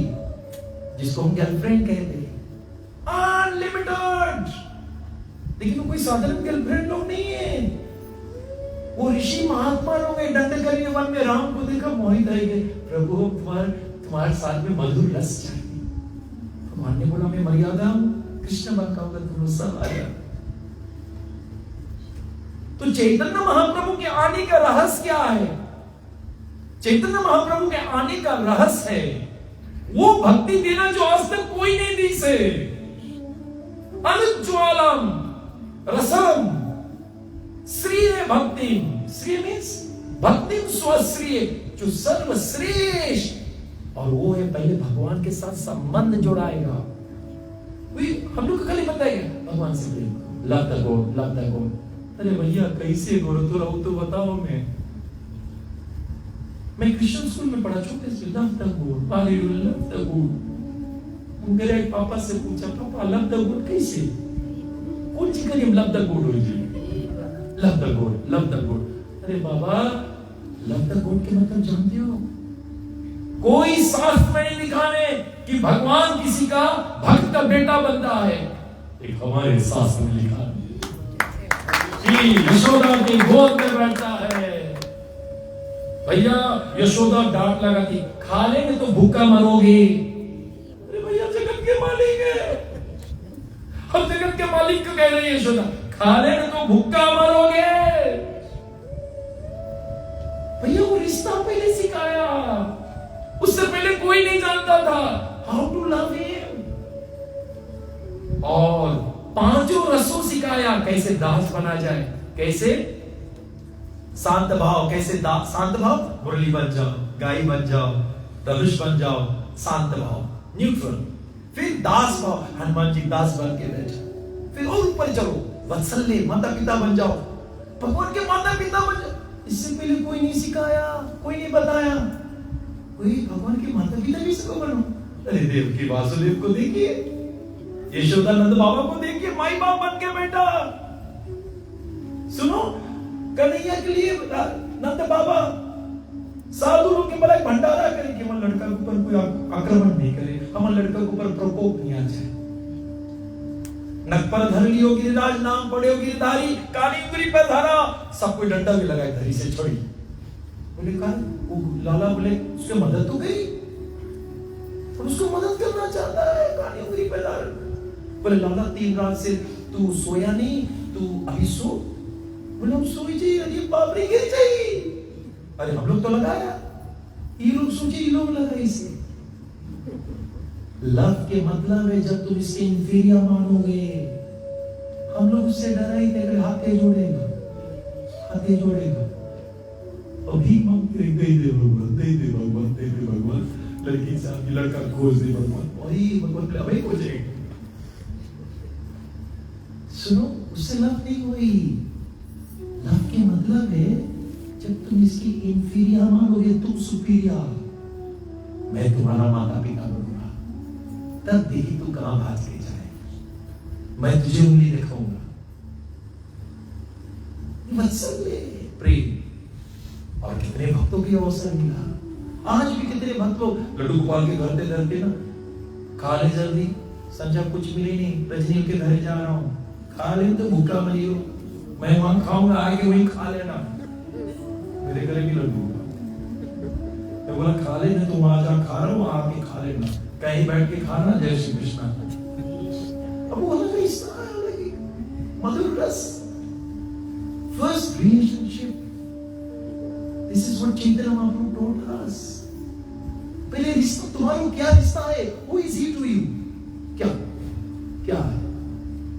जिसको हम गर्लफ्रेंड कहते हैं, अनलिमिटेड। लेकिन वो कोई साधारण गर्लफ्रेंड लोग नहीं है, वो ऋषि महात्मा लोग हैं। दंडकारण्य वन में राम को देखा, मोहित रह गए, प्रभु तुम्हारे साथ में मधुर रस चाहिए। भगवान ने बोला मैं मर्यादा हूं, कृष्ण बन का होगा, तुम सब आ जाओ। तो चैतन्य महाप्रभु के आने का रहस्य क्या है? चैतन्य महाप्रभु के आने का रहस्य है वो भक्ति देना जो आज तक कोई नहीं दी से। अनुज्ज्वलम रसम श्रीय भक्ति, श्री मीन्स भक्ति स्वश्रीय, जो सर्वश्रेष्ठ। और वो है पहले भगवान के साथ संबंध जोड़ाएगा। हम लोग का खाली बताएगा भगवान से प्रेम, love the God, love the God. अरे भैया कैसे गोरो तो रहूं तो बताओ। मैं क्रिश्चियन स्कूल में पढ़ा, छोटे से love the God, hallelujah, love the God. मेरे पापा से पूछा, पापा लव द गॉड कैसे, कौन सी करीम लव द गॉड हो जी, love the God, love the God. अरे बाबा लव द गॉड के मतलब जानते हो? कोई शास्त्र में नहीं लिखा है कि भगवान किसी का भक्त का बेटा बनता है। एक हमारे शास्त्र में लिखा है कि यशोदा के गोद में बैठता है। भैया यशोदा डांट लगाती, खा लेंगे तो भूखा मरोगे। अरे भैया जगत के मालिक है, हम जगत के मालिक को कह रहे हैं यशोदा खा लेंगे तो भूखा मरोगे। भैया वो रिश्ता पहले सिखाया, उससे पहले कोई नहीं जानता था हाउ टू लव हिम। और पांचों रसों सिखाया, कैसे दास बना जाए, कैसे शांत भाव, कैसे शांत भाव, मुरली बन जाओ, गाय बन जाओ, धनुष बन जाओ, शांत भाव, न्यूट्रल। फिर दास भाव, हनुमान जी दास बन के बैठे। फिर और ऊपर चलो, वत्सल्य, माता पिता बन जाओ, भगवान के माता पिता बन जाओ। इससे पहले कोई नहीं सिखाया, कोई नहीं बताया। कोई भगवान के माता पिता भी इसको बनो। अरे देव की वासुदेव को देखिए, यशोदानंद बाबा को देखिए, माई बाप बन के बेटा। सुनो, कन्हैया के लिए नंद बाबा साधु लोग के बड़े भंडारा करे कि हमारे लड़का के ऊपर कोई आक्रमण नहीं करे, हमारे लड़का के ऊपर प्रकोप नहीं आ जाए। नक पर धर लियो गिरिराज, नाम पढ़ियो गिरधारी, काली उंगली पर धरा, सब कोई डंडा भी लगाए, धरी से छोड़ी। बोले कहा, वो लाला बोले उसके मदद तो गई, और उसको मदद करना चाहता है, काली उंगली पर धर। बोले लाला 3 रात से तू सोया नहीं, तू अभी सो। बोले हम सोई चाहिए, अजीब बाबरी गिर चाहिए। अरे हम लोग तो लगाया, ये लोग सोचे ये लोग लगाए इसे। लव के मतलब है जब तुम इसके इंफीरियर मानोगे। हम लोग उससे डरा ही थे, हाथे जोड़ेगा, हाथे जोड़ेगा, अभी मांगते दे दे भगवान, दे दे भगवान, दे दे भगवान, लड़की साहब लड़का खोज दे भगवान, वही भगवान अभी खोजेगा। सुनो, उससे लव नहीं हुई। लव के मतलब है जब तुम इसकी इंफीरियर मानोगे, तुम सुपीरियर, मैं तुम्हारा माता पिता बनूंगा, तब देखी तू कहां भाग के जाए, मैं तुझे उंगली दिखाऊंगा। वत्सल्य, प्रेम। और कितने भक्तों की अवसर मिला। आज भी कितने भक्त लोग लड्डू गोपाल के घर पे धरते ना, खा ले जल्दी, संजय कुछ मिले नहीं, रजनी के घर जा रहा हूं, खा ले तो भूखा मरियो, मैं वहां खाऊंगा, आगे वहीं खा लेना। मेरे घर भी लड्डू, मैं बोला खा लेना, तुम वहां जा खा रहा हूं, आके खा लेना, कहीं बैठ के खाना, जय श्री कृष्ण। अब वो अलग रिश्ता है, मधुर रस, first relationship. This is what Chaitanya Mahaprabhu told us. पहले रिश्ता तुम्हारा क्या रिश्ता है, who is he to you, क्या क्या है?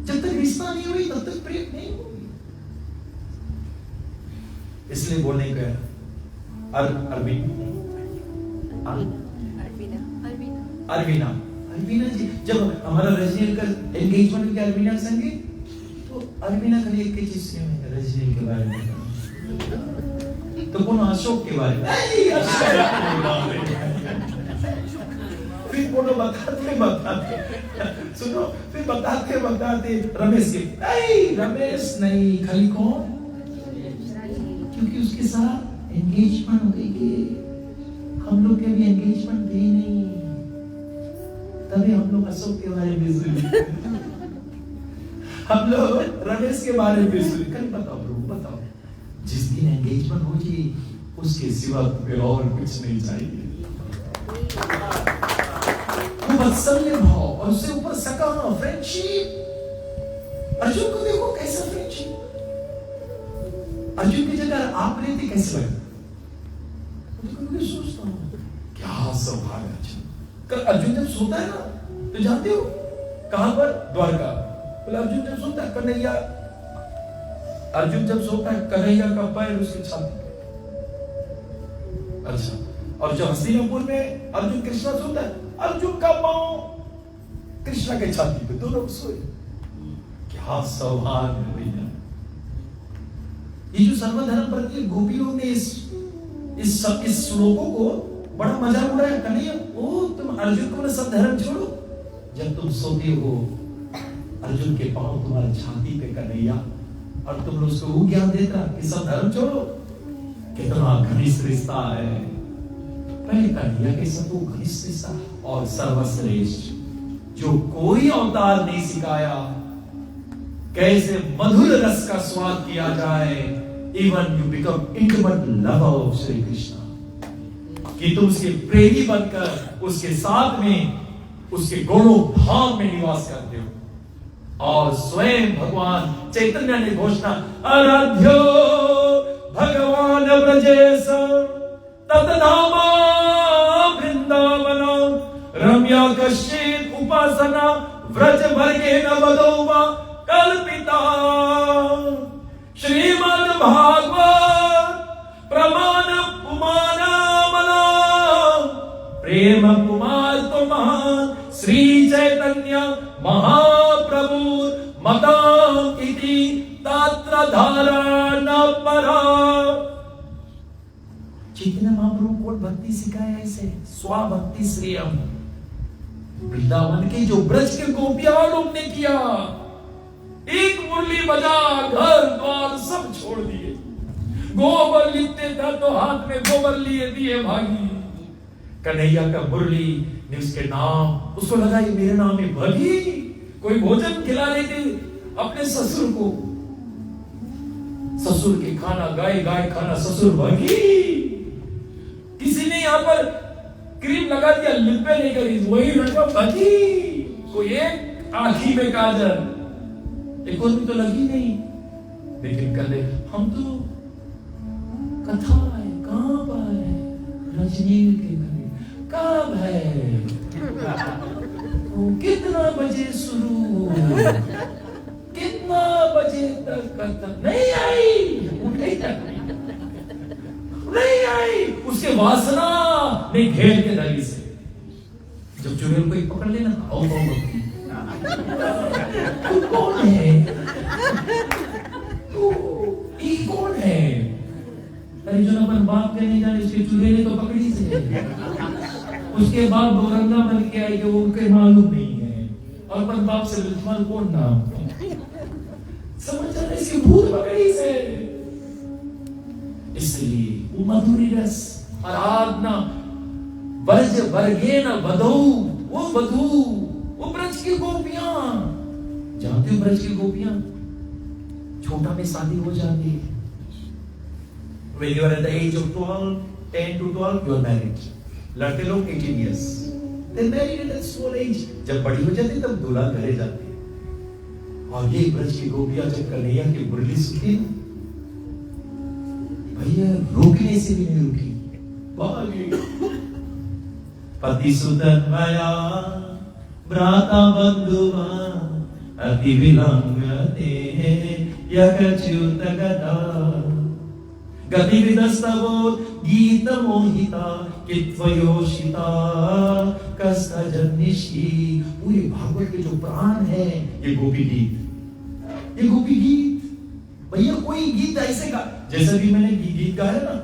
जब तक रिश्ता नहीं हुई तब तक प्रेम नहीं होगी। इसलिए बोलने का अरबीना जी, जब हमारा रजनी का एंगेजमेंट के अरबीना संगे, तो अरबीना खाली एक चीज से रजनी के बारे में, तो कौन अशोक के बारे में, फिर बोलो बताते सुनो, फिर बताते रमेश के, नहीं रमेश नहीं, खाली कौन, क्योंकि उसके साथ एंगेजमेंट हो गई कि हम लोग के भी एंगेजमेंट थी नहीं, तभी हम लोग अशोक के बारे में सुने, हम लोग रमेश के बारे में सुने। कल बताओ प्रभु बताओ, जिस दिन एंगेजमेंट हो जी उसके सिवा फिर और कुछ नहीं चाहिए। वो वात्सल्य भाव और उससे ऊपर सका फ्रेंडशिप। अर्जुन को देखो कैसा फ्रेंडशिप, अर्जुन की जगह आप रहते कैसे लगे? तो सोचता हूँ क्या सौभाग्य अर्जुन। अर्जुन जब सोता है ना, तो जानते हो कहां पर? द्वारका। बोले अर्जुन जब सोता है कन्हैया, अर्जुन जब सोता है कन्हैया का पैर उसके छाती पे। अच्छा, और जब हस्तिनापुर में अर्जुन कृष्णा सोता है, अर्जुन का पांव कृष्णा के छाती पे, दोनों सोए। क्या सौभाग्य भैया। ये जो सर्वधर्म प्रति गोपियों ने इस श्लोकों को बड़ा मजा उड़ाया। कन्हैया ओ तुम अर्जुन को ना सब धर्म छोड़ो, जब तुम सोते हो अर्जुन के पांव तुम्हारे छाती पे कन्हैया, और तुम लोग उसको वो ज्ञान देता कि सब धर्म छोड़ो। कितना घनिष्ठ रिश्ता है। पहले कन्हैया के सब वो घनिष्ठ रिश्ता और सर्वश्रेष्ठ, जो कोई अवतार नहीं सिखाया कैसे मधुर रस का स्वाद किया जाए। Even you become intimate lover of Shri Krishna, कि तुम उसके प्रेमी बनकर उसके साथ में उसके गुणों भाव में निवास करते हो। और स्वयं भगवान चैतन्य ने घोषणा, आराध्यो भगवान ब्रजेश ततधामा वृंदावन रम्या कश्चित उपासना व्रज वर्गे न वदोवा कल्पिता। श्रीमद् भागवत प्रमाण पुमाना प्रेम कुमार तो महान श्री चैतन्य महाप्रभु मता इति तत्र धारण परा। चैतन्य महाप्रभु को भक्ति सिखाया ऐसे, स्वाभक्ति श्रेयम। वृंदावन के जो ब्रज के गोपियां लोग ने किया, एक मुरली बजा घर द्वार सब छोड़ दिए, गोबर लिखते था तो हाथ में गोबर लिए दिए भागी। कन्हैया का मुरली ने उसके नाम, उसको लगा ये मेरे नाम में भगी। कोई भोजन खिला रहे थे अपने ससुर को, ससुर के खाना गाय खाना ससुर भगी। किसी ने यहाँ पर क्रीम लगा दिया, लिपे नहीं करी, वही लड़का भगी। कोई एक आंखी में काजल, एक और भी तो लगी नहीं। लेकिन कल हम तो कथा है, कहां पर है रजनी के कब है, कितना बजे शुरू, कितना बजे तक खत्म, नहीं आई, नहीं आई। उसके वासना ने घेर के धरी से, जब चुड़ैल को एक पकड़ लेना, आओ तू कौन है, तू ये कौन है? अरे जो अपन बाप के नहीं जाने, उसके चुड़ैल तो पकड़ी से। उसके बाद दोरंगा बन के आए कि वो उनके मालूम नहीं है, और पर बाप से लक्ष्मण कौन नाम समझ रहे, इसकी भूत पकड़ी से। इसलिए वो मधुरी रस आराधना ब्रज वर्गे न वधू, वो वधू, वो ब्रज की गोपियां। जानते हो ब्रज की गोपियां छोटा में शादी हो जाती है। When you are at the age of 12, 10 to 12, you are married. लड़के लोग 18 years, they married at a small age. जब बड़ी हो जाती तब दूल्हा घरे जाते। और ये ब्रज की गोपियां जब कन्हैया की मुरली सुनती, भैया रोकने से भी नहीं रुकी, भागी। पति सुतन्वया भ्राता बंधुवा अति विलंघते यकच्युत गता गतिविदस्तवो गीत मोहिता कित्वयोषिता कस्तजनिषि। पूरे भागवत के जो प्राण है ये गोपी गीत, ये गोपी गीत। भैया कोई गीत ऐसे का, जैसे भी मैंने गीत गाया ना,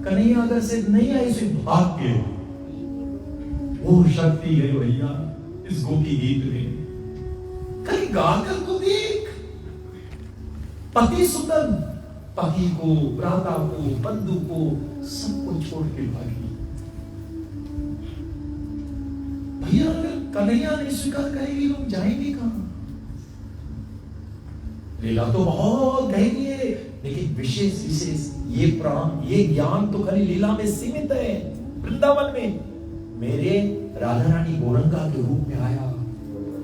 कन्हैया अगर से नहीं आए इसे भाग के, वो शक्ति है भैया इस गोपी गीत में। कहीं गाकर को देख, पति सुतन, पति को, भ्राता को, बंधु को, सबको छोड़ के भागी। भैया अगर कन्हैया नहीं स्वीकार करेगी लोग जाएंगे कहां? लीला तो बहुत गहरी है, लेकिन विशेष विशेष ये प्राण, ये ज्ञान तो खाली लीला में सीमित है। वृंदावन में मेरे राधा रानी गौरंगा के रूप में आया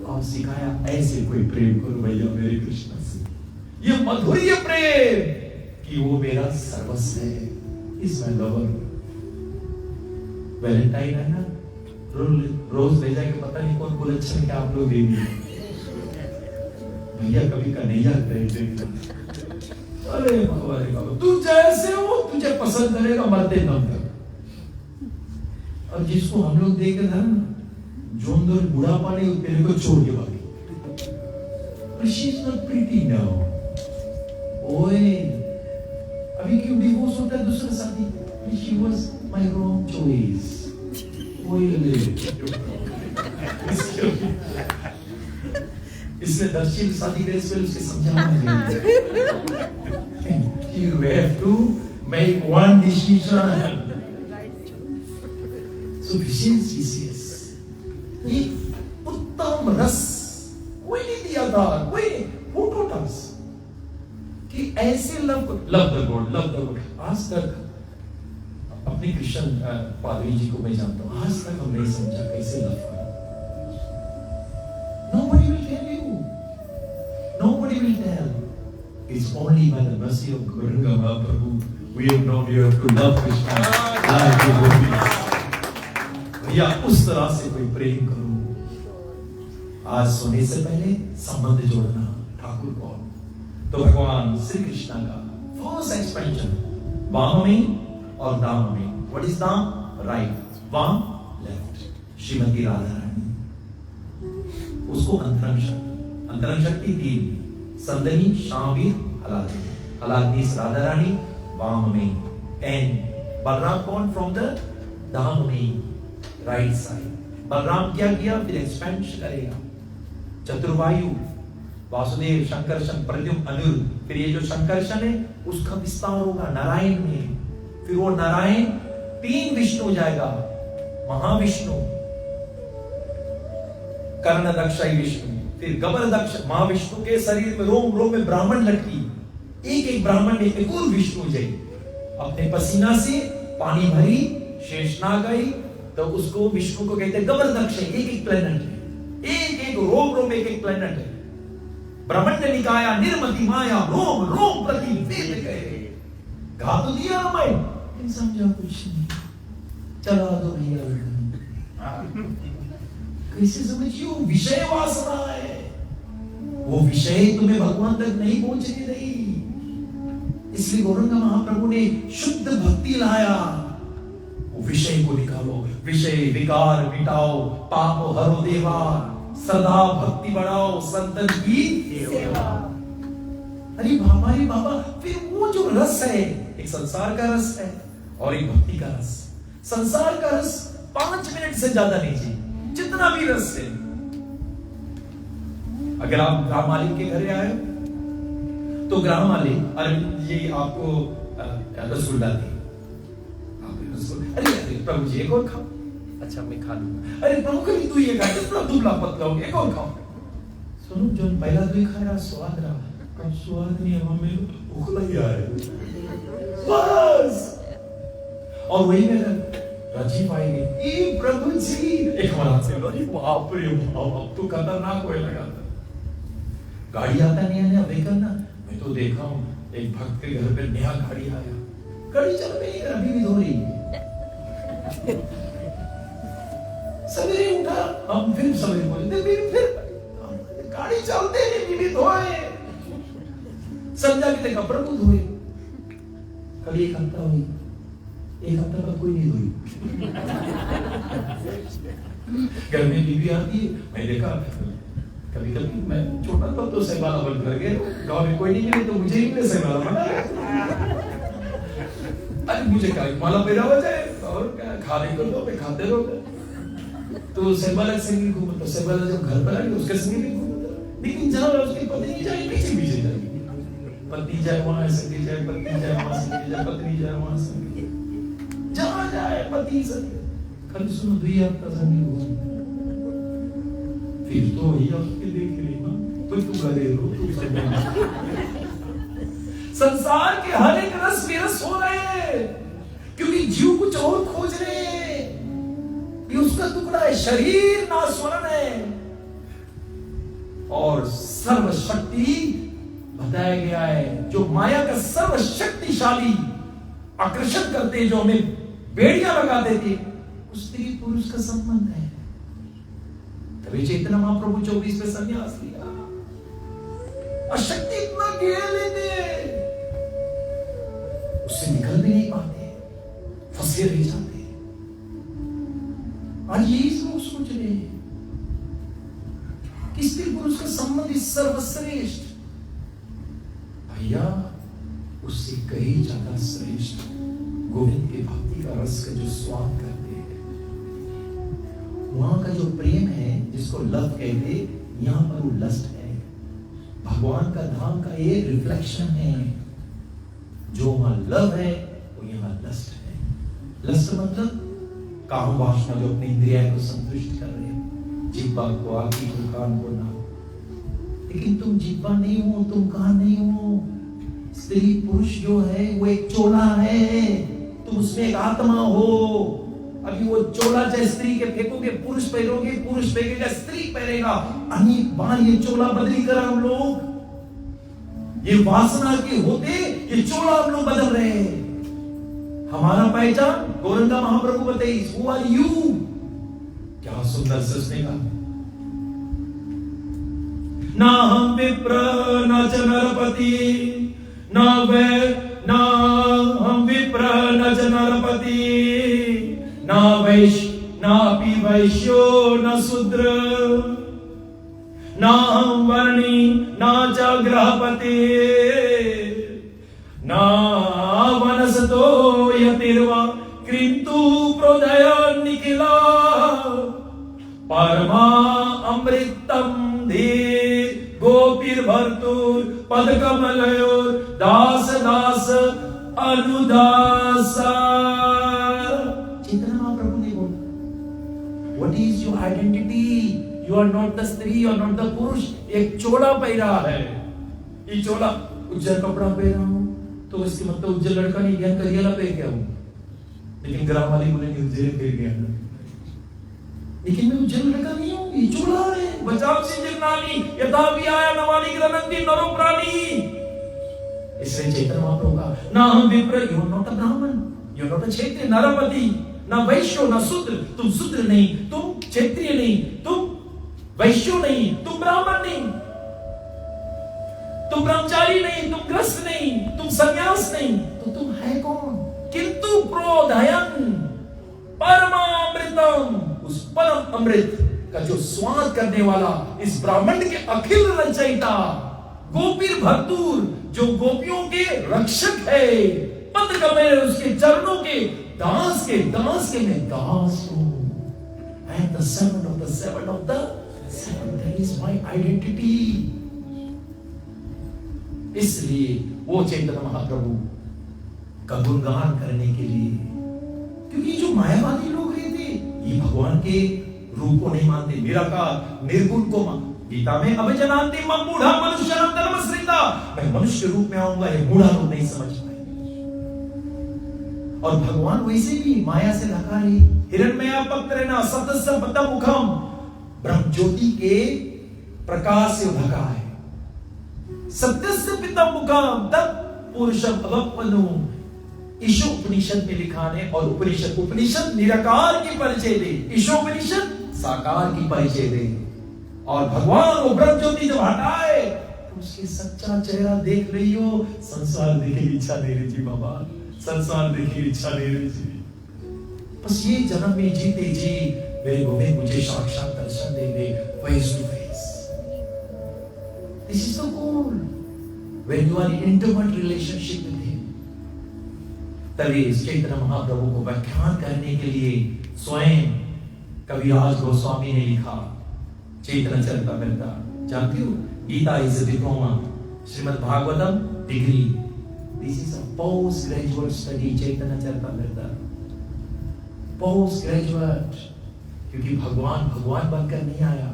और सिखाया ऐसे कोई प्रेम करो भैया मेरे कृष्ण से। ये मधुर्य प्रेम कि वो मेरा सर्वस्व है, इज माय लवर। वैलेंटाइन है ना, रोज ले जाके पता नहीं कौन बुलेटिन क्या आप लोग देंगे भैया, कभी कन्हैया देंगे। अरे बाबा तू जैसे हो, तुझे पसंद करेगा मरते दम तक। और जिसको हम लोग देख रहे हैं जोंदर बुढ़ापा नहीं, तेरे को छोड़ के भागी। But she's not pretty now. ओए अभी क्यों डिवोर्स होता है दूसरा शादी? She was my wrong choice. ओए इसने दर्शन शादी करे इसमें उसके समझाना है। You have to make one decision. So विशेष ये उत्तम रस कोई नहीं दिया था, कोई who taught us कि ऐसे love the God। आज तक अपने कृष्ण पादरी जी को मैं जानता हूं, आज तक हम नहीं समझा कैसे लव करो। Nobody will tell you, nobody will tell. It's only by the mercy of Gauranga Mahaprabhu we have known you have to love Krishna like the gopis. भैया उस तरह से कोई प्रेम करो। आज सोने से पहले संबंध जोड़ना ठाकुर कौन, तो भगवान श्री कृष्ण का फर्स्ट एक्सपेंशन वाम में और दाम में। व्हाट इज दाम? राइट, वाम लेफ्ट। श्रीमती राधा रानी, उसको अंतरंग शक्ति तीन, संदनी, शामीर, हलादनीस राधा रानी वाम में। एंड बलराम कौन? फ्रॉम द दाम में, राइट साइड। बलराम क्या किया? फिर एक्सपेंशन करेगा। चतुर्वायु, वासुदेव, शंकरशन, प्रद्युम्न, अनिरुद्ध। फिर ये जो शंकरशन है उसका विस्तार होगा नारायण में। फिर वो नारायण तीन विष्णु हो जाएगा, महाविष्णु, कर्ण दक्षाई विष्णु, फिर गबर दक्ष। महाविष्णु के शरीर में रोम रोम में ब्राह्मण लटकी, एक एक ब्राह्मण में एक और विष्णु हो जाए। अपने पसीना से पानी भरी शेषनाग गई तो उसको विष्णु को कहते हैं गबर दक्ष। एक एक प्लेनेट है, एक एक रोम रोम एक एक प्लेनेट है। ब्रह्मंड निकाया निर्मति माया रोम रोम प्रति वेद कहे। गा तो दिया मैं, लेकिन समझा कुछ नहीं। चला दो भैया, कैसे समझियो? विषय वासना है, वो विषय तुम्हें भगवान तक नहीं पहुंचने रही। इसलिए गौरंगा महाप्रभु ने शुद्ध भक्ति लाया। वो विषय को निकालो, विषय विकार मिटाओ, पाप हरो देवा, सदा भक्ति बढ़ाओ, संतन की सेवा। अरे हमारे बाबा, फिर वो जो रस है, एक संसार का रस है और एक भक्ति का रस। संसार का रस 5 मिनट से ज्यादा नहीं चाहिए, जितना भी रस है। अगर आप ग्राम मालिक के घर आए तो ग्राम मालिक अरविंद जी आपको रसगुल्ला दी। अरे प्रभु जी एक और खाओ। अच्छा मैं खा लूंगा। अरे प्रभु कभी तू ये खा, इतना दुबला पतला हो गया, एक और खाओ। सुनो, जो पहला तू खा रहा स्वाद रहा, कब स्वाद नहीं हमें भूख लगी आ रही बस। और वही मेरा राजीव आएंगे, ए प्रभु जी एक हमारा से लो। बाप रे बाप, तू खतरनाक होए लगा। गाड़ी आता नहीं है ना, देखा ना, मैं तो देखा हूं एक भक्त के घर पे नया गाड़ी आया, कड़ी चल रही है, अभी भी धो रही है। सवेरे उठा, हम फिर सवेरे बोलते फिर गाड़ी चलते हैं, बीबी धोए। संध्या के तक प्रभु धोए। कल एक हफ्ता हुई, एक हफ्ता तक कोई नहीं धोई। घर में बीबी आती है, मैं देखा कभी कभी मैं छोटा था तो सहबाला बंद कर गए, गाँव में कोई नहीं मिले तो मुझे ही मिले सहबाला बना। अरे मुझे क्या माला पैदा हो जाए और क्या खाने को दो, मैं खाते रहो। तो सहबाला संगी घूमता, सहबाला जब घर पर आई उसके संगी भी घूमता, लेकिन जहाँ उसकी पत्नी जाए पीछे पीछे जाएगी। पति जाए वहां संगी जाए, पत्नी जाए वहां संगी जाए, पत्नी जाए वहां संगी, जहाँ जाए पति संगी। कल सुनो दुई हफ्ता संगी घूम, फिर तो वही आपके देख रही ना, तो तू गले रो तू संसार के हर एक रस विरस हो रहे हैं, क्योंकि जीव कुछ और खोज रहे हैं। ये उसका टुकड़ा है, शरीर नास्वरण है। और सर्वशक्ति बताया गया है, जो माया का सर्वशक्तिशाली आकर्षण करते हैं, जो हमें बेड़ियां लगा देते, उस स्त्री पुरुष का संबंध है। तभी चैतन्य महाप्रभु 24 में संन्यास लिया। अशक्ति इतना घेर लेते हैं, उससे निकल भी नहीं पाते, फंसे रह जाते। आज यही लोग सोच रहे हैं कि स्त्री पुरुष का संबंध सर्वश्रेष्ठ। भैया उससे कहीं ज्यादा श्रेष्ठ गोविंद की भक्ति का रस का जो स्वाद करते हैं, वहां का जो प्रेम है जिसको लव कहते, यहां पर वो लस्ट है। भगवान का धाम का ये रिफ्लेक्शन है। जो वहां लव है वो यहाँ लस्ट है। लस्ट मतलब काम वासना, जो अपनी इंद्रिया को संतुष्ट कर रहे हैं, जिह्वा को, आंखी को, कान को ना। लेकिन तुम जिह्वा नहीं हो, तुम कान नहीं हो। स्त्री पुरुष जो है वो एक चोला है, तुम उसमें एक आत्मा हो। अभी वो चोला चाहे स्त्री के फेंकोगे, पुरुष पहनोगे, पुरुष फेंकेगा, स्त्री पहनेगा। अनेक बार ये चोला बदली कर हम लोग, ये वासना के होते ये चोला हम लोग बदल रहे हैं। हमारा पहचान गौरंगा महाप्रभु बताइए, हु आर यू। क्या सुंदर से उसने कहा, ना हम विप्र न च नरपति, ना हम विप्र न च नरपति, ना वैश्य नापि वैश्यो न शूद्र, ना हम वर्णी ना च गृहपति, ना वनसतो यतिर्वा किंतु प्रोदय निखिला, परमा अमृतम धीर गोपीर भर्तुर पद कमलयोर दास दास अनुदासा। चैतन्य महाप्रभु ने बोला, what is your identity? You are not the स्त्री, यू आर नॉट द पुरुष। एक चोला पहरा है, ये चोला उज्जर कपड़ा पहना हूं तो इसके मतलब उज्जर लड़का नहीं, ज्ञान करियला पहन गया हूं। लेकिन ग्राम वाली बोलेंगे उज्जर पहन गया, लेकिन मैं उज्जर लड़का नहीं हूं, ये चोला है। बचाव से जिन्नानी यथा भी आया नवानी ग्रहणंती नरो प्राणी। इसलिए चैतन्य महाप्रभु का, ना हम विप्र, यू आर नॉट अ ब्राह्मण, यू आर नॉट अ क्षत्रिय नरपति, ना वैश्य ना शूद्र। तुम शूद्र नहीं, तुम क्षत्रिय नहीं, तुम वैश्य नहीं, तुम ब्राह्मण नहीं, तुम ब्रह्मचारी नहीं, तुम ग्रस्त नहीं, तुम सन्यास नहीं, तो तुम है कौन? किंतु प्रोदयन परमामृतम, उस परम अमृत का जो स्वाद करने वाला, इस ब्राह्मण के अखिल रचयिता, गोपीर भर्तूर, जो गोपियों के रक्षक है, पद कमल उसके चरणों के दास के मैं दास हूं। I am the servant of the servant of the servant. That is my identity. इसलिए वो चैतन्य महाप्रभु का गुणगान करने के लिए, क्योंकि जो मायावादी लोग रहते, ये भगवान के रूप को नहीं मानते, निराकार निर्गुण को गीता में अभिजनान्ति मम मूढ़ा मनुष्यनम धर्मश्रिता, मैं मनुष्य रूप में आऊंगा, ये मूढ़ा लोग नहीं समझ पाए। और भगवान वैसे भी माया से ढका है, हिरण्मया पत्रेण सतस्य पद्म मुखम, ब्रह्म ज्योति के प्रकाश से ढका है। सत्यस्य पितम मुखम तत् पुरुषम अवपनु, ईशोपनिषद में लिखा है, और उपनिषद निराकार की परिचय दे, ईशोपनिषद साकार की परिचय दे। और भगवान वो ब्रह्म ज्योति जब हटाए तो उसके सच्चा चेहरा देख रही हो, संसार देखे इच्छा नहीं रही जी बाबा, संसार देखे इच्छा नहीं रही जी। बस ये जन्म में जीते जी मेरे गोविंद मुझे साक्षात दर्शन दे दे, face to face. This is the goal when you are in intimate relationship with him. तभी चैतन्य महाप्रभु को व्याख्यान करने के लिए स्वयं कविराज गोस्वामी ने लिखा चैतन्य चरितामृत। जानती हो, Gita is a diploma, Shrimad Bhagavatam degree, this is a post graduate study Chaitanya Charitamrita, post graduate. क्योंकि भगवान भगवान बनकर नहीं आया,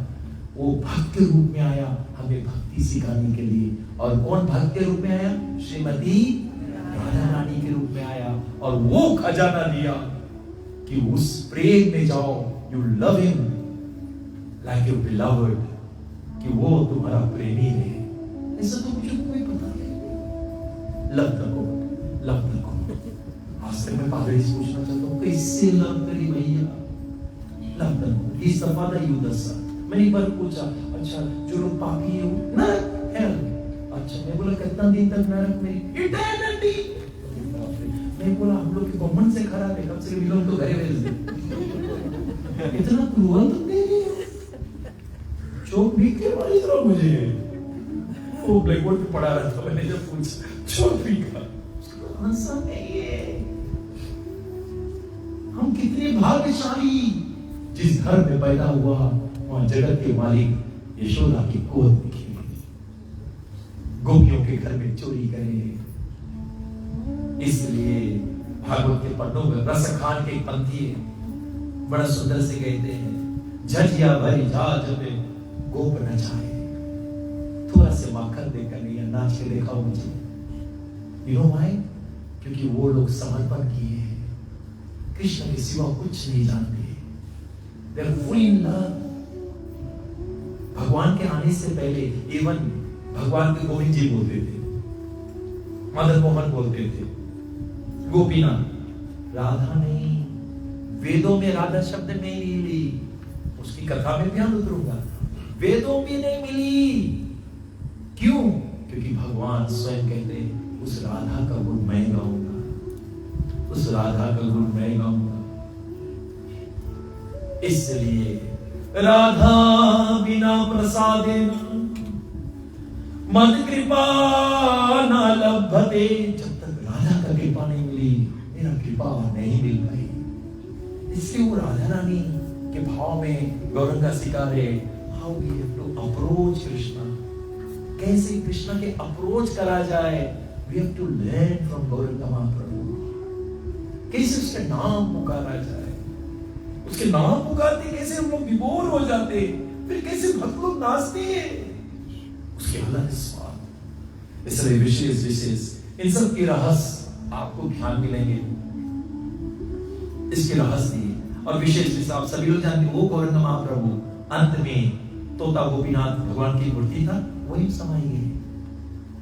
वो भक्त के रूप में आया हमें भक्ति सिखाने के लिए। और कौन भक्त के रूप में आया? श्रीमती राधा रानी के रूप में आया, और वो खजाना दिया कि उस प्रेम में जाओ, you love him like you beloved, कि वो तुम्हारा प्रेमी है। ऐसा तो मुझे कोई पता नहीं। Love the God, love the God. आज तक मैं पादरी से पूछना चाहता हूँ, कैसे लव करी भैया? Love the God, he is the father, you the son. मैंने एक बार पूछा, अच्छा जो लोग पापी है वो नरक है? अच्छा, मैं बोला कितना दिन तक नरक में? इटर्निटी। मैं बोला हम लोग के गवर्नमेंट से खराब है, कम से कम लोग तो घरे भेज दे। इतना क्रूअल तो नहीं है। चोट भी के मारी तरह मुझे वो ब्लैक बोर्ड पे पढ़ा रहा था, मैंने जब पूछा चोट भी का आंसर नहीं है। हम कितने भाग्यशाली, जिस घर में पैदा हुआ वहां जगत के मालिक यशोदा की गोद में खेले, गोपियों के घर में चोरी करे। इसलिए भागवत के पन्नों में रसखान के पंथी बड़ा सुंदर से कहते हैं, झजिया भरी झाज में गोप न जाए, थोड़ा से माखन देकर नहीं, नाच के देखा मुझे। You know why? क्योंकि वो लोग समर्पण किए हैं, कृष्ण के सिवा कुछ नहीं जानते, they are full in love. भगवान के आने से पहले इवन भगवान के गोविंद जी बोलते थे, मदन मोहन बोलते थे, गोपीनाथ। राधा नहीं, वेदों में राधा शब्द नहीं मिली, उसकी कथा में ध्यान उतरूंगा, वेदों में नहीं मिली। क्यों? क्योंकि भगवान स्वयं कहते हैं उस राधा का गुण मैं गाऊंगा, उस राधा का गुण मैं गाऊंगा। इसलिए राधा बिना प्रसादेन मद कृपा न लभते। जब तक राधा का कृपा नहीं मिली, मेरा कृपा नहीं मिल पाई। इसलिए वो राधा रानी के भाव में गौरंगा सिखा रहे, how we have to approach Krishna, कैसे कृष्णा के अप्रोच करा जाए। We have to learn from Gauranga Mahaprabhu, कैसे उसके नाम पुकारा जाए। उसके नाम पुकारते कैसे हम लोग विभोर हो जाते, फिर कैसे भक्त लोग नाचते हैं, उसके अलग स्वाद। इसलिए विशेष इन सब के रहस्य आपको ध्यान मिलेंगे, इसके रहस्य दिए। और विशेष आप सभी लोग जानते, वो गौरंग महाप्रभु अंत में तोता गोपीनाथ भगवान की मूर्ति था, वही समाई गए,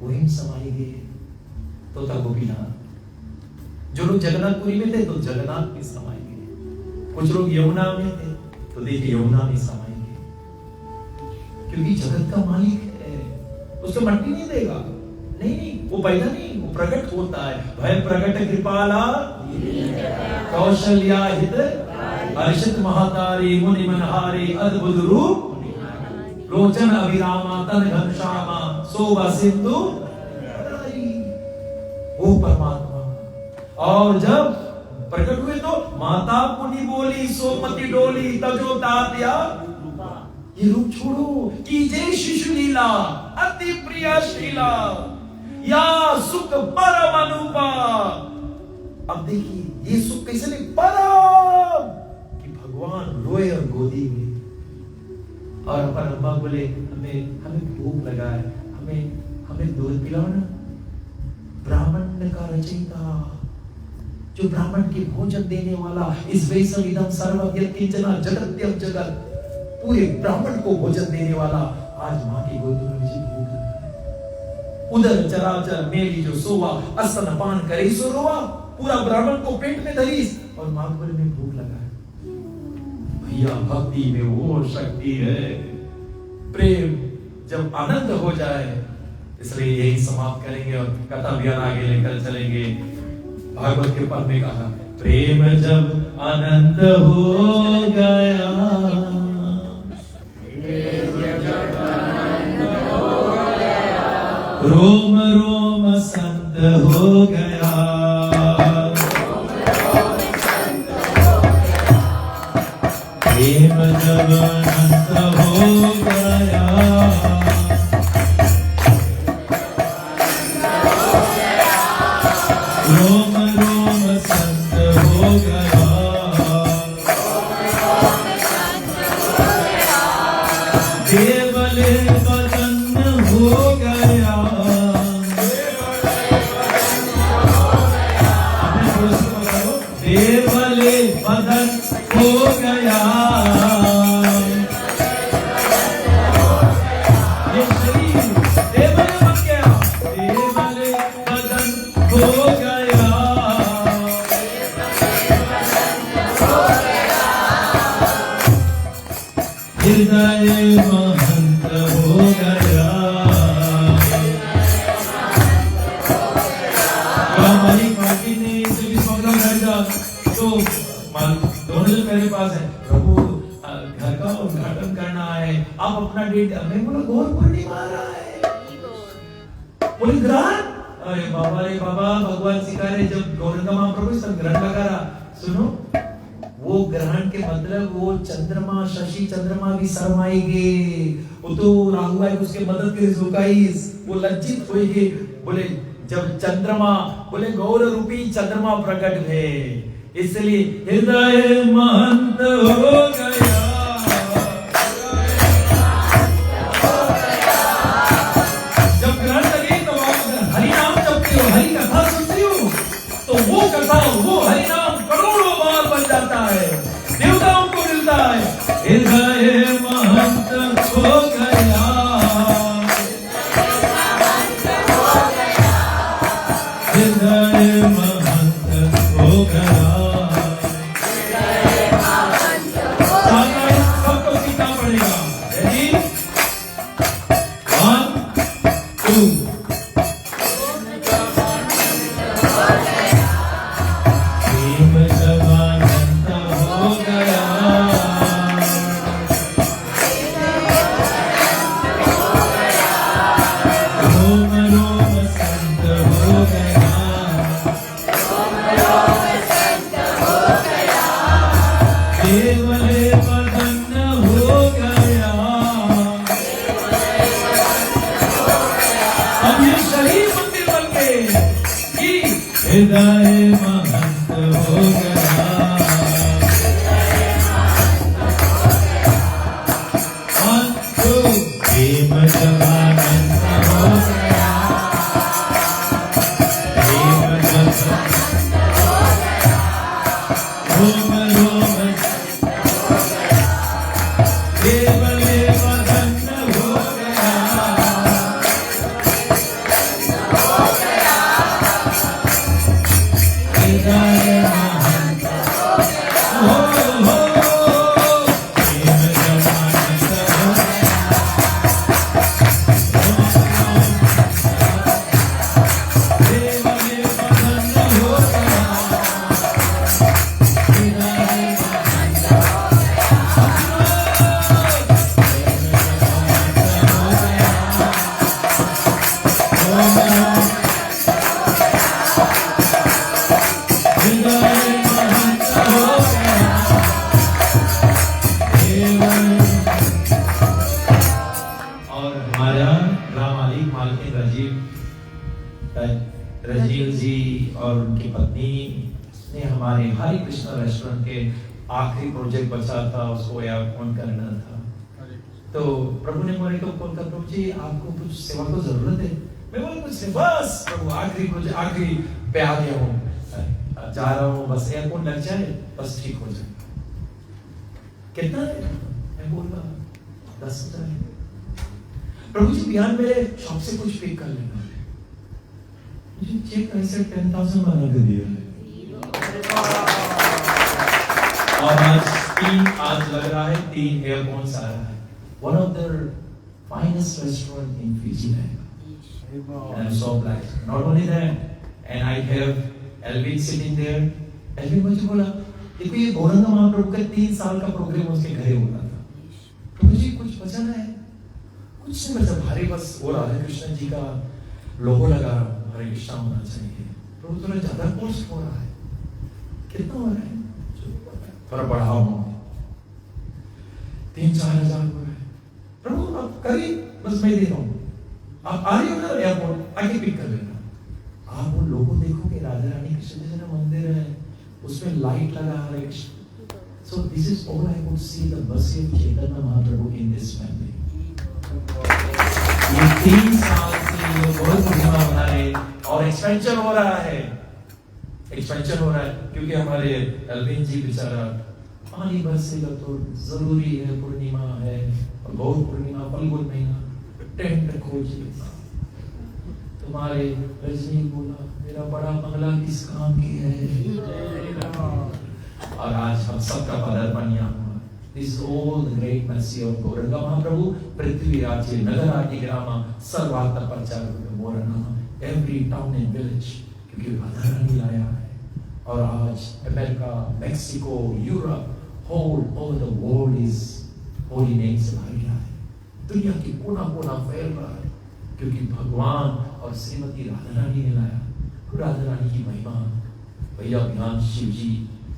वही समाई गए तोता गोपीनाथ। जो लोग जगन्नाथपुरी में थे तो जगन्नाथ में समाई गए, कुछ लोग यमुना में थे तो देखिए यमुना में समाई गए। क्योंकि जगत का मालिक है, उसको मट्टी नहीं देगा। नहीं, वो पैदा नहीं, वो प्रकट होता है। भय प्रकट कृपाला कौशल्या हित हर्षित महातारी मुनि मनहारी अद्भुत रूप लोचन अभिरामा तन घनश्यामा शोभा सिंधु। वो परमात्मा। और जब प्रकट हुए तो माता पुनि बोली सोमति डोली तजो तात्या, ये रूप छोड़ो, कीजे शिशु लीला अति प्रिय शीला या सुख परम अनुपा। अब देखिए ये सुख कैसे नहीं, परम, कि भगवान रोए और गोदी में। और अपन अम्मा बोले हमें भूख लगा है, हमें दूध पिलाओ ना। ब्राह्मण का रचयिता, जो ब्राह्मण के भोजन देने वाला, इस वैसम इदम सर्वज्ञ किंचना जगत्यम जगत, पूरे ब्राह्मण को भोजन देने वाला आज मां की गोद में मुझे भूख लगा है। उधर चराचर मेरी जो सोवा असन पान करे सो रोवा, पूरा ब्राह्मण को पेट में धरीस और मां बोले में भूख लगा है। भैया भक्ति में वो शक्ति है, प्रेम जब आनंद हो जाए। इसलिए यही समाप्त करेंगे और कथा अभियान आगे लेकर चलेंगे। भागवत के पद में कहा, प्रेम जब आनंद हो गया, रोम रोम संत हो गया, प्रेम जब अनंत हो गया, रोम रोम संत हो गया, देवले बदन हो गया, देवले बदन हो गया, ये शरीर देवले बन गया, देवले बदन हो गया, हृदय महंत हो गया। हमारी पार्टी ने तो दोनों मेरे पास है, प्रभु घर का उद्घाटन करना है, आप अपना डेट। मैं बोला गौर पूर्णिमा आ रहा है, बोले ग्रहण। अरे बाबा भगवान सिखा रहे जब गौरंगा महाप्रभु सब ग्रहण लगा रहा। सुनो, वो ग्रहण के मतलब वो चंद्रमा, शशि चंद्रमा भी शर्माएंगे, वो तो राहु है उसके मदद के झुकाईस, वो लज्जित होएंगे। बोले जब चंद्रमा, बोले गौर रूपी चंद्रमा प्रकट है, इसलिए हृदय महंत हो गया। जब ग्रहण लगे तो आप हरि नाम जपते हो, हरि कथा सुनते हो, तो वो कथा, वो हरि नाम करोड़ों बार बन जाता है, देवताओं को मिलता है। हृदय महंत हो गया, हृदय महंत हो गया। सबको सीखना पड़ेगा। रेडी, 1 2। प्रेम जब आनंद हो गया, रोम रोम संत हो गया, देवले बदन हो गया। अब ये शरीर मंदिर बन गए कि हृदय महंत हो गया। 1 2। प्रेम जब आनंद हो गया, प्रेम जब रोम रोम देवले बदन हो गया, हृदय महंत हो प्रेम जब आनंद हो गया, देवले बदन हो गया, हृदय और हमारा राम मालिक मालकिन राजीव जी और उनकी पत्नी ने हमारे हरे कृष्णा रेस्टोरेंट के आखिरी प्रोजेक्ट बचा था, उसको यार फोन करना था। तो प्रभु ने बोले तो फोन कर, प्रभु जी आपको कुछ सेवा को जरूरत है। मैं बोला कुछ नहीं, बस प्रभु आखिरी पे आ गया हूँ, जा रहा हूँ, बस एयरपोर्ट लग जाए, बस ठीक हो जाए। कितना है? मैं बोल रहा 10,000। प्रभु जी बिहान मेरे शॉप से कुछ पिक कर लेना। मुझे चेक ऐसे 10,000 बना के दिया है। 3 आज लग रहा है 3 एयरपोर्ट्स आ रहा है. One of the finest restaurant in Fiji रहेगा. And I'm so blessed. Not only that, and I have Elvin sitting there. Elvin मुझे बोला, देखो ये गौरंगा महाप्रभु का 3 साल का प्रोग्राम उसके घरे होता था. तो मुझे कुछ बचा है, कुछ नहीं बचा. भारी बस वो राधा कृष्ण जी का लोगो लगा हरे कृष्णा होना चाहिए. प्रभु थोड़ा ज्यादा पोस्ट हो रहा है. कितना हो रहा है? थोड़ा बढ़ाओ. 3-4 हजार हो रहा है. प्रभु आप करिए, बस मैं दे रहा हूँ. आप आ रही हो ना एयरपोर्ट, आके पिक कर लेना. आप उन लोगों देखोगे राधा रानी कृष्ण जी का मंदिर है, उसमें लाइट लगा हरे Krishna. So this is all I could see the mercy of Chaitanya Mahaprabhu in this family. ये 3 साल से ये बहुत महिमा बना रहे और एक्सपेंशन हो रहा है. एक्सपेंशन हो रहा है क्योंकि हमारे अल्विन जी बेचारा पानी बरसेगा तो जरूरी है. पूर्णिमा है और बहुत पूर्णिमा फल्गुन महीना टेंट खोजिए. तुम्हारे रजनी बोला मेरा बड़ा बंगला किस काम की है. और आज हम सबका पदार्पण यहाँ हुआ. This is all the great mercy of Gauranga महाप्रभु. पृथ्वी राज्य नगर आदि ग्राम सर्वात्म प्रचार Morna every town and village क्योंकि राधा रानी लाया है. और आज America, Mexico, Europe, whole over the world is holy names ला रहा है. दुनिया की कोना-कोना फैल रहा है क्योंकि भगवान और श्रीमती राधा रानी ने लाया. राधा रानी की महिमा. भैया भगवान शिव जी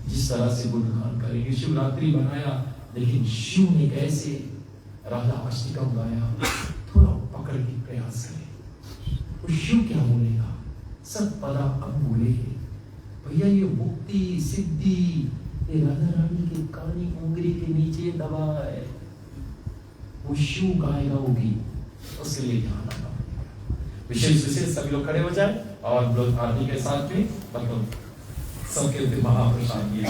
जिस तरह से गुणगान करेंगे. शिवरात्रि बनाया लेकिन शिव ने कैसे राधा अष्टकम गाया. थोड़ा पकड़ के प्रयास करें. वो शिव क्या बोलेगा? सब पदा अब बोलेंगे. भैया ये मुक्ति सिद्धि ये राधा रानी के कानी उंगली के नीचे दबा है. वो शिव गाएगा वो गीत. उसके लिए ध्यान रखना. विशेष विशेष सभी लोग खड़े हो जाए और लोग आरती के साथ में मतलब सबके महाप्रसाद ये